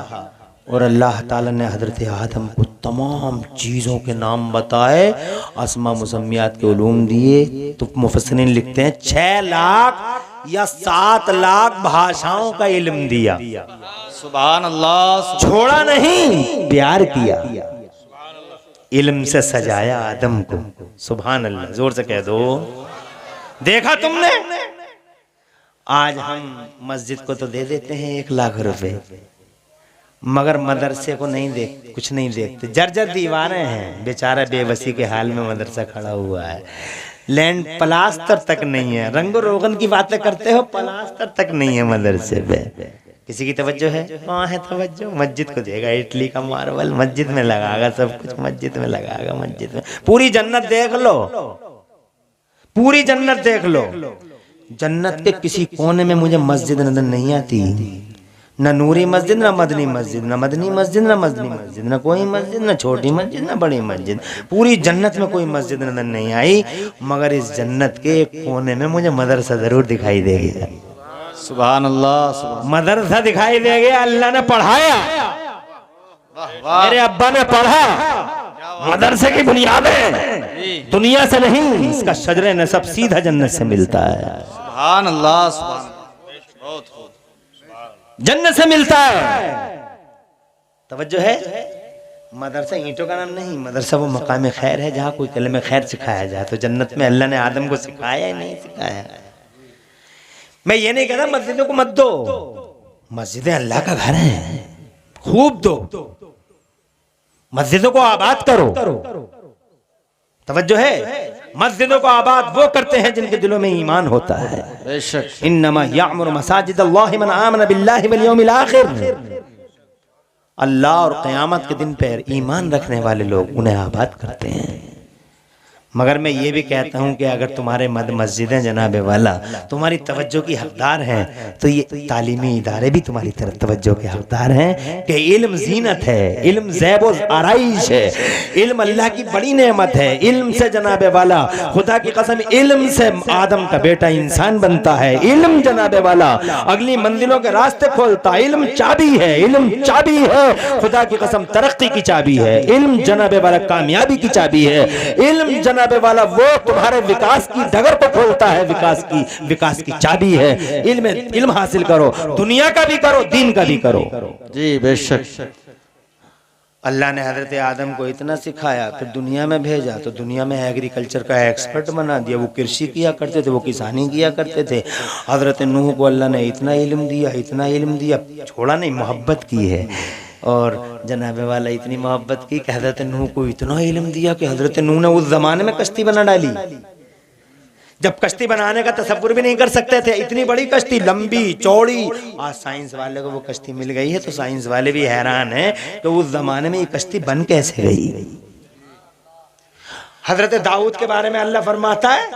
और अल्लाह ताला ने हजरत आदम को तमाम चीज़ों के नाम बताए, अस्मा मुसम्मियात के उलूम दिए। तो मुफस्सिरीन लिखते हैं 6 लाख या 7 लाख भाषाओं का इल्म दिया। सुभान अल्लाह। छोड़ा नहीं, प्यार किया, इल्म से सजाया आदम को। सुभान अल्लाह, जोर से कह दो। देखा तुमने? आज हम मस्जिद को तो दे देते हैं 1 लाख रुपए, मगर मदरसे को नहीं देख, कुछ नहीं देखते। जर्जर दीवारें हैं, बेचारा बेबसी के हाल में मदरसा खड़ा हुआ है। लैंड प्लास्टर तक नहीं है। रंग रोगन की बातें करते हो, प्लास्टर तक नहीं है मदरसे पे। किसी की तवज्जो है? कहाँ है तवज्जो? मस्जिद को देगा इटली का मार्बल, मस्जिद में लगागा, सब कुछ मस्जिद में लगागा। मस्जिद में पूरी जन्नत देख लो, पूरी जन्नत देख लो। जन्नत के किसी कोने में मुझे मस्जिद नजर नहीं आती। न नूरी मस्जिद, न मदनी मस्जिद, न मदनी मस्जिद, न मदनी मस्जिद, न कोई मस्जिद, न छोटी मस्जिद, न बड़ी मस्जिद। पूरी जन्नत में कोई मस्जिद नजर नहीं आई, मगर इस जन्नत के एक कोने में मुझे मदरसा जरूर दिखाई देगा। सुभान अल्लाह। मदरसा दिखाई देगा। अल्लाह ने पढ़ाया, मेरे अब्बा ने पढ़ा। मदरसे की बुनियादें दुनिया से नहीं, इसका शजरे नसब सीधा जन्नत से मिलता है। सुभान अल्लाह। सुभान बहुत जन्नत से मिलता है। तवज्जो है? मदरसा ईंटों का नाम नहीं, मदरसा वो मकाम खैर है जहाँ कोई कलमे खैर सिखाया जाए। तो जन्नत में अल्लाह ने आदम को सिखाया, नहीं सिखाया। मैं ये नहीं कहता मस्जिदों को मत दो, मस्जिदें अल्लाह का घर है, खूब दो, मस्जिदों को आबाद करो। तवज्जो है? मस्जिदों को आबाद वो करते हैं जिनके दिलों में ईमान होता है। बेशक। इन्नमा यामुरु मसाजिद अल्लाहि मन आमन बिल्लाहि वल यौमिल आखिर। अल्लाह और क़यामत के दिन पर ईमान रखने वाले लोग उन्हें आबाद करते हैं। मगर मैं ये भी कहता हूँ कि अगर तुम्हारे मस्जिदें जनाबे वाला तुम्हारी तवज्जो की हकदार हैं तो ये तालीमी इदारे भी तुम्हारी तरफ तवज्जो के हकदार हैं कि इल्म जीनत है, इल्म ज़ैब व आराइश है, इल्म अल्लाह की बड़ी नेमत है। इल्म से जनाबे वाला खुदा की कसम इल्म से आदम का बेटा इंसान बनता है। इल्म जनाबे वाला अगली मंजिलों के रास्ते खोलता है। इल्म चाबी है, इल्म चाबी है, खुदा की कसम तरक्की की चाबी है। इल्म जनाबे वाला कामयाबी की चाबी है। इल्म जनाबे वाला वो तुम्हारे विकास की डगर को खोलता है, विकास की चाबी है। इल्म हासिल करो, दुनिया का भी करो, दीन का भी करो। जी बेशक। अल्लाह ने हजरत आदम को इतना सिखाया, फिर दुनिया में भेजा तो दुनिया में एग्रीकल्चर का एक्सपर्ट बना दिया। वो कृषि किया करते थे, वो किसानी किया करते थे। हजरत नूह को अल्लाह ने इतना इल्म दिया, इतना इल्म दिया, छोड़ा नहीं, मोहब्बत की है। और जनाबे वाला इतनी मोहब्बत की कि हजरत नूह को इतना इल्म दिया कि हजरत नूह ने उस जमाने में कश्ती बना डाली जब कश्ती बनाने का तसव्वुर भी नहीं कर सकते थे। इतनी बड़ी कश्ती, लंबी चौड़ी। आज साइंस वाले को वो कश्ती मिल गई है तो साइंस वाले भी हैरान हैं कि उस जमाने में ये कश्ती बन कैसे गई। हजरत दाऊद के बारे में अल्लाह फरमाता है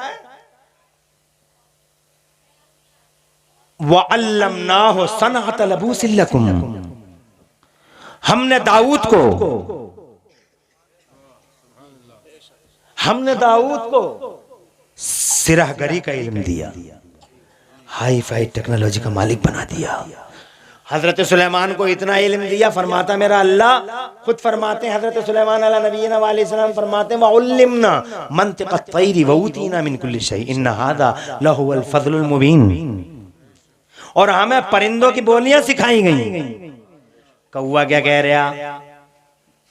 वअल्लमनाहु सनअत लबूसिन लकुम। हमने दाऊद को सिराहगरी का इल्म दिया, हाई फाई टेक्नोलॉजी का मालिक बना दिया। हजरत सुलेमान को इतना इल्म दिया, फरमाता मेरा अल्लाह खुद फरमाते हैं, हजरत सुलेमान अला नबीना अलैहिस्सलाम फरमाते हैं वउल्लिमना मंतिक़त तैरी वऊतीना मिन कुल्लि शै इन्ना हादा लहुवल फज़लुल मुबीन। और हमें परिंदों की बोलियां सिखाई गई। कौवा क्या कह रहा,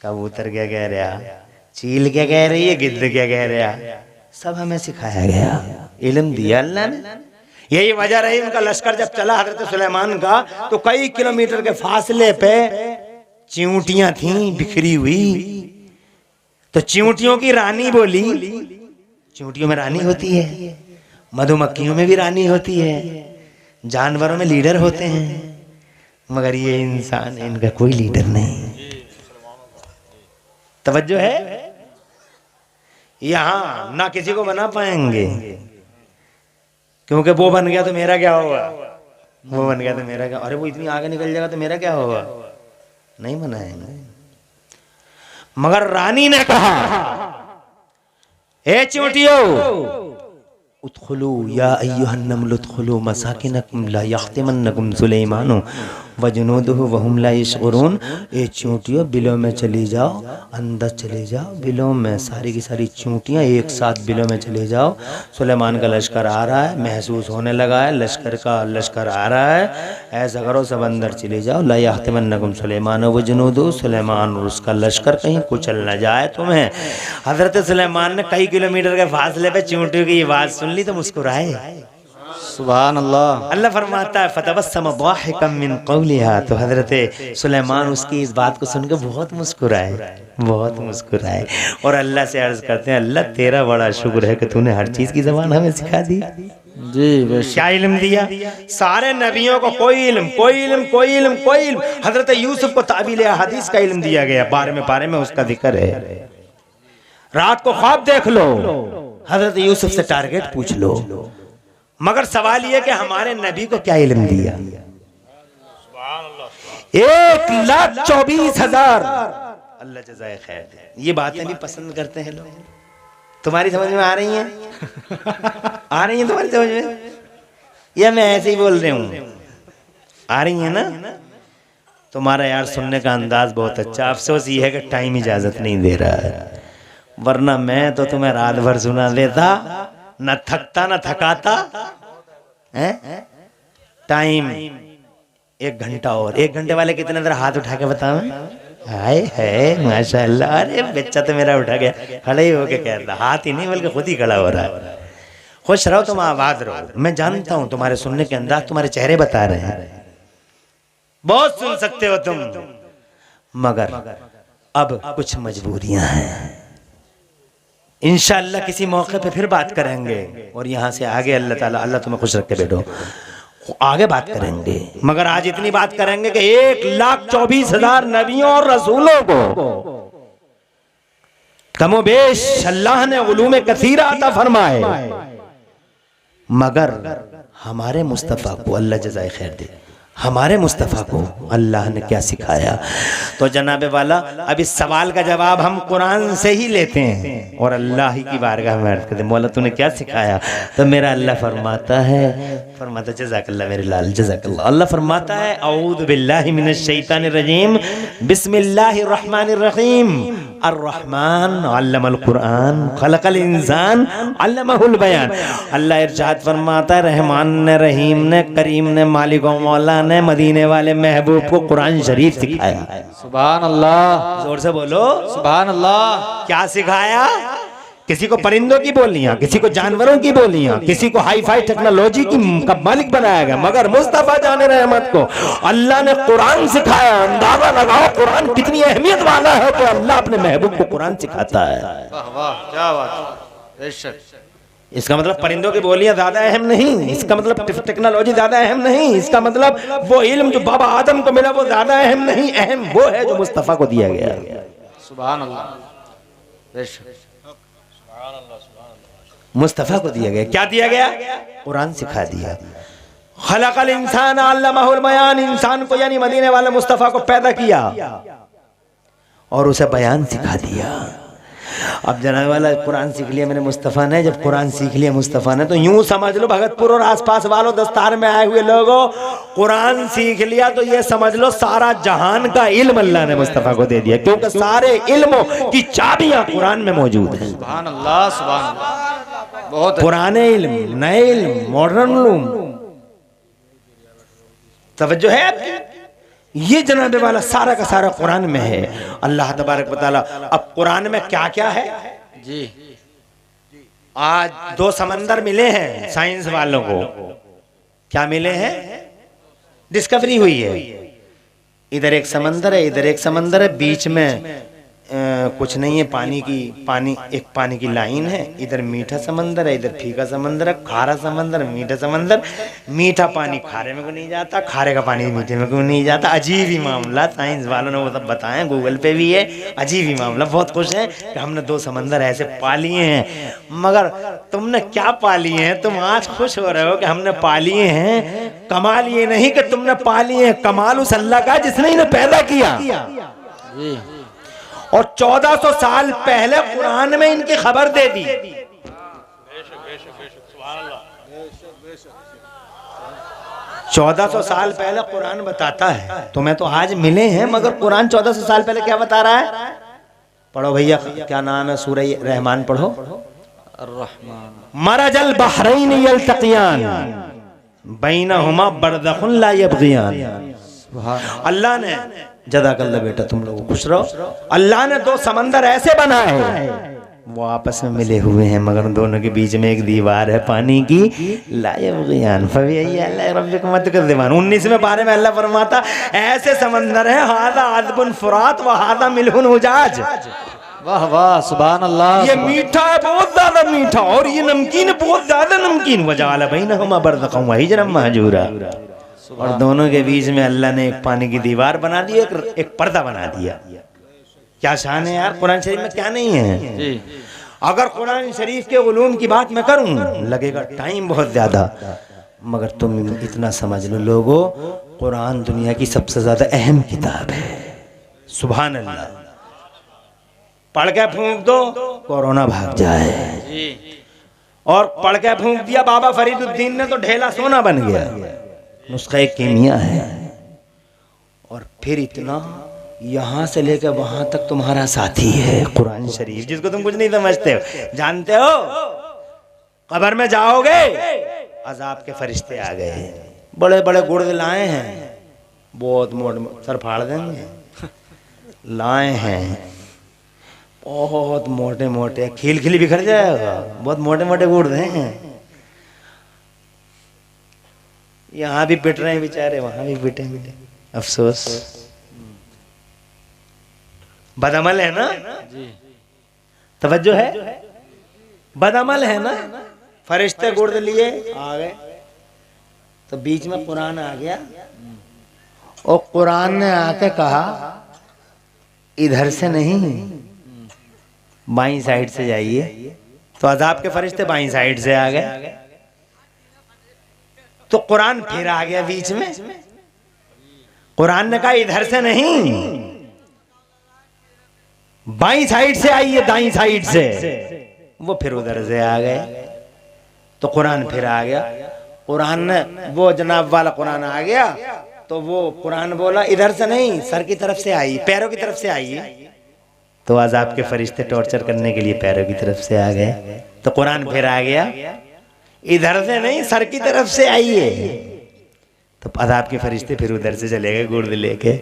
कबूतर क्या कह रहा, चील क्या कह रही है, गिद्ध क्या कह रहा, सब हमें सिखाया गया, इल्म दिया अल्लाह ने। यही वजह रही उनका लश्कर जब चला हजरत सुलेमान का तो कई किलोमीटर के फासले पे चींटियां थीं बिखरी हुई। तो चींटियों की रानी बोली, चींटियों में रानी होती है, मधुमक्खियों में भी रानी होती है, जानवरों में लीडर होते हैं, मगर ये इंसान इनका कोई लीडर नहीं। तवज्जो है, यहां ना किसी को बना पाएंगे क्योंकि वो बन गया तो मेरा क्या होगा, वो बन गया तो मेरा क्या, अरे वो इतनी आगे निकल जाएगा तो मेरा क्या होगा, नहीं बनाएंगे। मगर रानी ने कहा ए चींटियों उदखुलू या अय्युहन नमल उदखुलू मसाकिनकुम ला यख्तिमन्नकुम सुलेमानु व जुनूदुहु व हुम ला यशऊरून। ए चींटियों बिलों में चली जाओ, अंदर चले जाओ, बिलों में सारी की सारी चींटियां एक साथ बिलों में चले जाओ। सुलेमान का लश्कर आ रहा है, महसूस होने लगा है लश्कर का लश्कर आ रहा है, ऐसा करो सब अंदर चले जाओ। ला यख्तिमन्नकुम सुलेमानु व जुनूदुहु, सुलेमान और उसका लश्कर कहीं कुचल न जाए तुम्हें। हजरत सुलेमान ने कई किलोमीटर के फासले पे चींटियों की आवाज सुन ली तो मुस्कुराए। सुभान अल्लाह। अल्लाह फरमाता है फतबस्सम दाहिकम मिन कौलिहा, तो हजरत सुलेमान उसकी इस बात को सुनकर बहुत मुस्कुराए, बहुत मुस्कुराए। और अल्लाह से अर्ज करते हैं अल्लाह तेरा बड़ा शुक्र है कि तूने हर चीज की जबान हमें सिखा दी। जी बेशक। क्या इल्म दिया, सारे नबियों को कोई इल्म कोई इल्म कोई इल्म कोई इल्म। हजरत यूसुफ को ताबील हदीस का इल्म दिया गया, 12वें पारे में उसका जिक्र है। रात को ख्वाब देख लो, हजरत यूसुफ से टारगेट पूछ लो। मगर सवाल यह कि हमारे नबी को क्या इल्म दिया। 1,24,000 अल्लाह जज़ाए खैर दे। ये बातें भी पसंद करते हैं लोग। तुम्हारी समझ में आ रही हैं? आ रही हैं तुम्हारी समझ में, या मैं ऐसे ही बोल रही हूँ? आ रही है ना? तुम्हारा यार सुनने का अंदाज बहुत अच्छा। अफसोस ये है कि टाइम इजाजत नहीं दे रहा है, वरना मैं तो तुम्हें रात भर सुना देता, न थकता न थकाता है। टाइम 1 घंटा और 1 घंटे वाले कितने देर हाथ उठा के बताओ। हाय है माशाल्लाह, अरे बच्चा तो मेरा उठा गया, खड़े ही होके कह रहा, हाथ ही नहीं बल्कि खुद ही खड़ा हो रहा है। खुश रहो, तुम आबाद रहो। मैं जानता हूं तुम्हारे सुनने के अंदाज, तुम्हारे चेहरे बता रहे हैं, बहुत सुन सकते हो तुम, मगर अब कुछ मजबूरियां हैं। इंशाअल्लाह किसी मौके पे फिर बात करेंगे, और यहाँ से आगे अल्लाह ताला, अल्लाह तुम्हें खुश रखे बेटो, आगे बात करेंगे। मगर आज इतनी बात करेंगे कि 1,24,000 नबियों और रसूलों को कमो बेश अल्लाह ने उलूम कसीरा अता फरमाए, मगर हमारे मुस्तफ़ा को अल्लाह जज़ाए खैर दे, हमारे मुस्तफ़ा को अल्लाह ने क्या सिखाया। तो जनाबे वाला अब इस सवाल का जवाब हम कुरान से ही लेते हैं और अल्लाह ही की बारगाह में अर्ज़ करते हैं, मौला तूने क्या सिखाया। तो मेरा अल्लाह फरमाता है, जज़ाकल्लाह मेरे लाल जज़ाकल्लाह, अल्लाह फरमाता है औज़ु बिल्लाहि मिनश शैतानिर रजीम बिस्मिल्लाहिर रहमानिर रहीम अर्रहमान अल्लमल कुरान खलकल इंसान अल्लमहुल बयान। अल्लाह इरशाद फरमाता है, रहमान ने, रहीम ने, करीम ने, मालिक व मौला ने मदीने वाले महबूब को कुरान शरीफ सिखाया। सुभान अल्लाह, जोर से बोलो सुभान अल्लाह। क्या सिखाया। किसी को परिंदों की बोलियां, किसी को जानवरों की बोलियां, किसी को हाई फाई टेक्नोलॉजी की का मालिक बनाया गया, मगर मुस्तफा जाने रहमत को अल्लाह ने कुरान सिखाया। अंदाजा लगाओ कुरान कितनी अहमियत वाला है कि अल्लाह अपने महबूब को कुरान सिखाता है। वाह वाह, क्या बात, बेशक। इसका मतलब परिंदों की बोलियां ज्यादा अहम नहीं, इसका मतलब टेक्नोलॉजी ज्यादा अहम नहीं, इसका मतलब वो इल्म जो बाबा आदम को मिला वो ज्यादा अहम नहीं, अहम वो है जो मुस्तफा को दिया गया। सुभान अल्लाह, बेशक। मुस्तफा को दिया गया, क्या दिया गया, कुरान सिखा दिया। खलकल इंसान अल्लमहुल बयान, इंसान को यानी मदीने वाले मुस्तफा को पैदा किया और उसे बयान सिखा दिया। अब जनाब वाला कुरान सीख लिया मैंने मुस्तफ़ा ने, जब कुरान सीख लिया मुस्तफ़ा ने तो यूं समझ लो भगतपुर और आसपास वालों दस्तार में आए हुए लोगों, कुरान सीख लिया तो ये समझ लो सारा जहान का इल्म अल्लाह ने मुस्तफ़ा को दे दिया, क्योंकि सारे इल्मों की चाबियां कुरान में मौजूद हैं। सुभान अल्लाह, सुभान अल्लाह। बहुत पुराने इल्म, नए इल्म, मॉडर्न इल्म, तवज्जो है आपकी। ये जनाबे वाला सारा का सारा कुरान में है। अल्लाह तबारक व तआला, अब कुरान में क्या क्या है जी। आज 2 समंदर मिले हैं साइंस वालों को, क्या मिले हैं, डिस्कवरी हुई है। इधर एक समंदर है, इधर एक समंदर है, बीच में कुछ नहीं है, एक पानी की लाइन है। इधर मीठा समंदर है, इधर फीका समंदर है, खारा समंदर, मीठा समंदर। मीठा पानी खारे में को नहीं जाता, खारे का पानी मीठे में को नहीं जाता। अजीब ही मामला, साइंस वालों ने वो सब बताया, गूगल पे भी है। अजीब ही मामला, बहुत खुश हैं कि हमने 2 समंदर ऐसे पा लिए हैं। मगर तुमने क्या पा लिए हैं, तुम आज खुश हो रहे हो कि हमने पा लिए हैं। कमाल ये नहीं कि तुमने पा लिए हैं, कमाल उस अल्लाह का जिसने इन्हें पैदा किया जी। और 1400 साल पहले कुरान में इनकी खबर दे दी। 1400 साल पहले कुरान बताता है, तुम्हें तो आज मिले हैं, मगर कुरान 1400 साल पहले क्या बता रहा है। पढ़ो भैया, क्या नाम है, सूरह रहमान पढ़ो। अर्रहमान। मरजल बहरैन यल्तक़ियान बैनहुमा बरज़खुन ला यबग़ियान। अल्लाह ने, जज़ाकल्लाह बेटा, तुम लोग खुश रहो। अल्लाह ने 2 समंदर ऐसे बनाए, वो आपस में मिले हुए हैं, मगर दोनों के बीच में एक दीवार है पानी की। ला यबग़ियान फ़बिअय्यि आलाइ रब्बिकुमा तुकज़्ज़िबान। 19वें पारे में अल्लाह फरमाता, ऐसे समंदर है, हाज़ा अज़बुन फ़ुरात व हाज़ा मिल्हुन उजाज। वाह वाह, सुभान अल्लाह। ये मीठा है, बहुत ज्यादा मीठा, और ये नमकीन है, बहुत ज्यादा नमकीन। वजअल बैनहुमा बरज़खन व हिजरन महजूरा। और दोनों के बीच में अल्लाह ने एक पानी की दीवार बना दी, एक पर्दा बना दिया। क्या शान है यार, कुरान शरीफ में क्या नहीं है जी। अगर कुरान शरीफ के उलूम की बात मैं करूं लगेगा टाइम बहुत ज्यादा, मगर तुम इतना समझ लो लोगों, कुरान दुनिया की सबसे ज्यादा अहम किताब है। सुभान अल्लाह। पढ़ के फूंक दो, कोरोना भाग जाए। और पढ़ के फूंक दिया बाबा फरीदुद्दीन ने तो ढेला सोना बन गया। नुस्खा कीमिया है। और फिर इतना यहां से लेकर वहां तक तुम्हारा साथी है कुरान शरीफ, जिसको तुम कुछ नहीं समझते हो। जानते हो कब्र में जाओगे, अजाब के फरिश्ते आ गए, बड़े बड़े गुर्द लाए हैं, बहुत मोटे, सर फाड़ देंगे, लाए हैं बहुत मोटे मोटे, खिल खिली बिखर जाएगा, बहुत मोटे मोटे गुर्द हैं। यहाँ भी पिट रहे हैं बेचारे, वहां भी पिटेंगे, अफसोस। बदअमल है ना जी। तवज्जो है, बदअमल है ना। फरिश्ते गुर्द लिए आ गए तो बीच में कुरान आ गया, और कुरान ने आके कहा इधर से नहीं, बाईं साइड से जाइए, तो अजाब के फरिश्ते बाईं साइड से आ गए। तो कुरान फिर आ गया बीच में। कुरान ने कहा इधर से नहीं, बाईं साइड से आइए, दाईं साइड से। वो फिर उधर से आ गए, तो कुरान फिर आ गया। कुरान ने वो जनाब वाला कुरान आ गया, तो वो कुरान बोला इधर से नहीं, सर की तरफ से आइए, पैरों की तरफ से आइए। तो अजाब के फरिश्ते टॉर्चर करने के लिए पैरों की तरफ से आ गए। तो कुरान फिर आ गया, इधर से नहीं, सर की तरफ से आइए। तो अजाब के फरिश्ते फिर उधर से चले गए गुर्द लेके।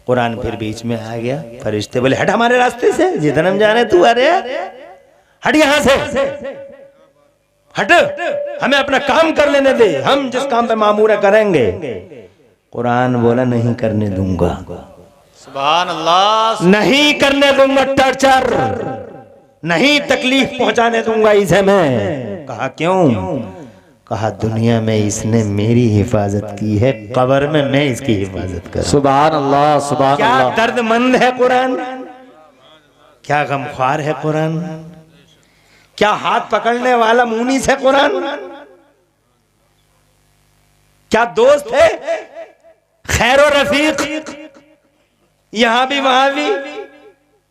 कुरान फिर बीच में आ गया। फरिश्ते बोले हट हमारे रास्ते से, जिधर हम जा रहे तू आ रहा है, हट यहां से, हट, हमें अपना काम कर लेने दे, हम जिस काम पे मामूर है करेंगे। कुरान बोला नहीं करने दूंगा, सुभान अल्लाह, नहीं करने दूंगा टॉर्चर, नहीं तकलीफ पहुंचाने दूंगा इसे मैं। कहा क्यों? कहा दुनिया में इसने मेरी हिफाजत की है, कब्र में मैं इसकी हिफाजत करूं। सुभान अल्लाह, सुभान क्या अल्लाह। दर्दमंद है कुरान, क्या गमख्वार है कुरान, क्या हाथ पकड़ने वाला मुनीस है कुरान, क्या दोस्त है, खैर और रफीक, यहां भी वहां भी।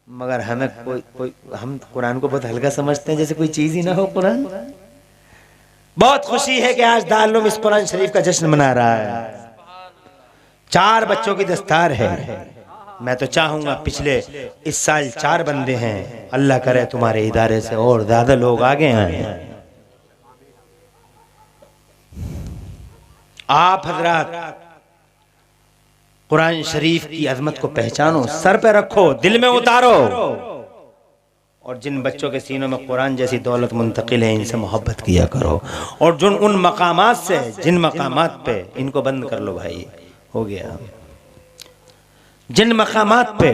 मगर हमें कोई हम कुरान को बहुत हल्का समझते हैं, जैसे कोई चीज ही ना हो कुरान। बहुत खुशी है कि आज दारुल इस कुरान शरीफ का जश्न मना रहा है। 4 बच्चों की दस्तार है। मैं तो चाहूंगा पिछले इस साल 4 बंदे हैं, अल्लाह करे तुम्हारे इदारे से और ज्यादा लोग आगे आए। आप हजरात कुरान शरीफ की अजमत को पहचानो, सर पे रखो, दिल में उतारो, और जिन बच्चों के सीनों में कुरान जैसी दौलत मुंतकिल है इनसे मोहब्बत किया करो। और जो उन मकामात से, जिन मकामात पे, इनको बंद कर लो भाई, हो गया। जिन मकामात पे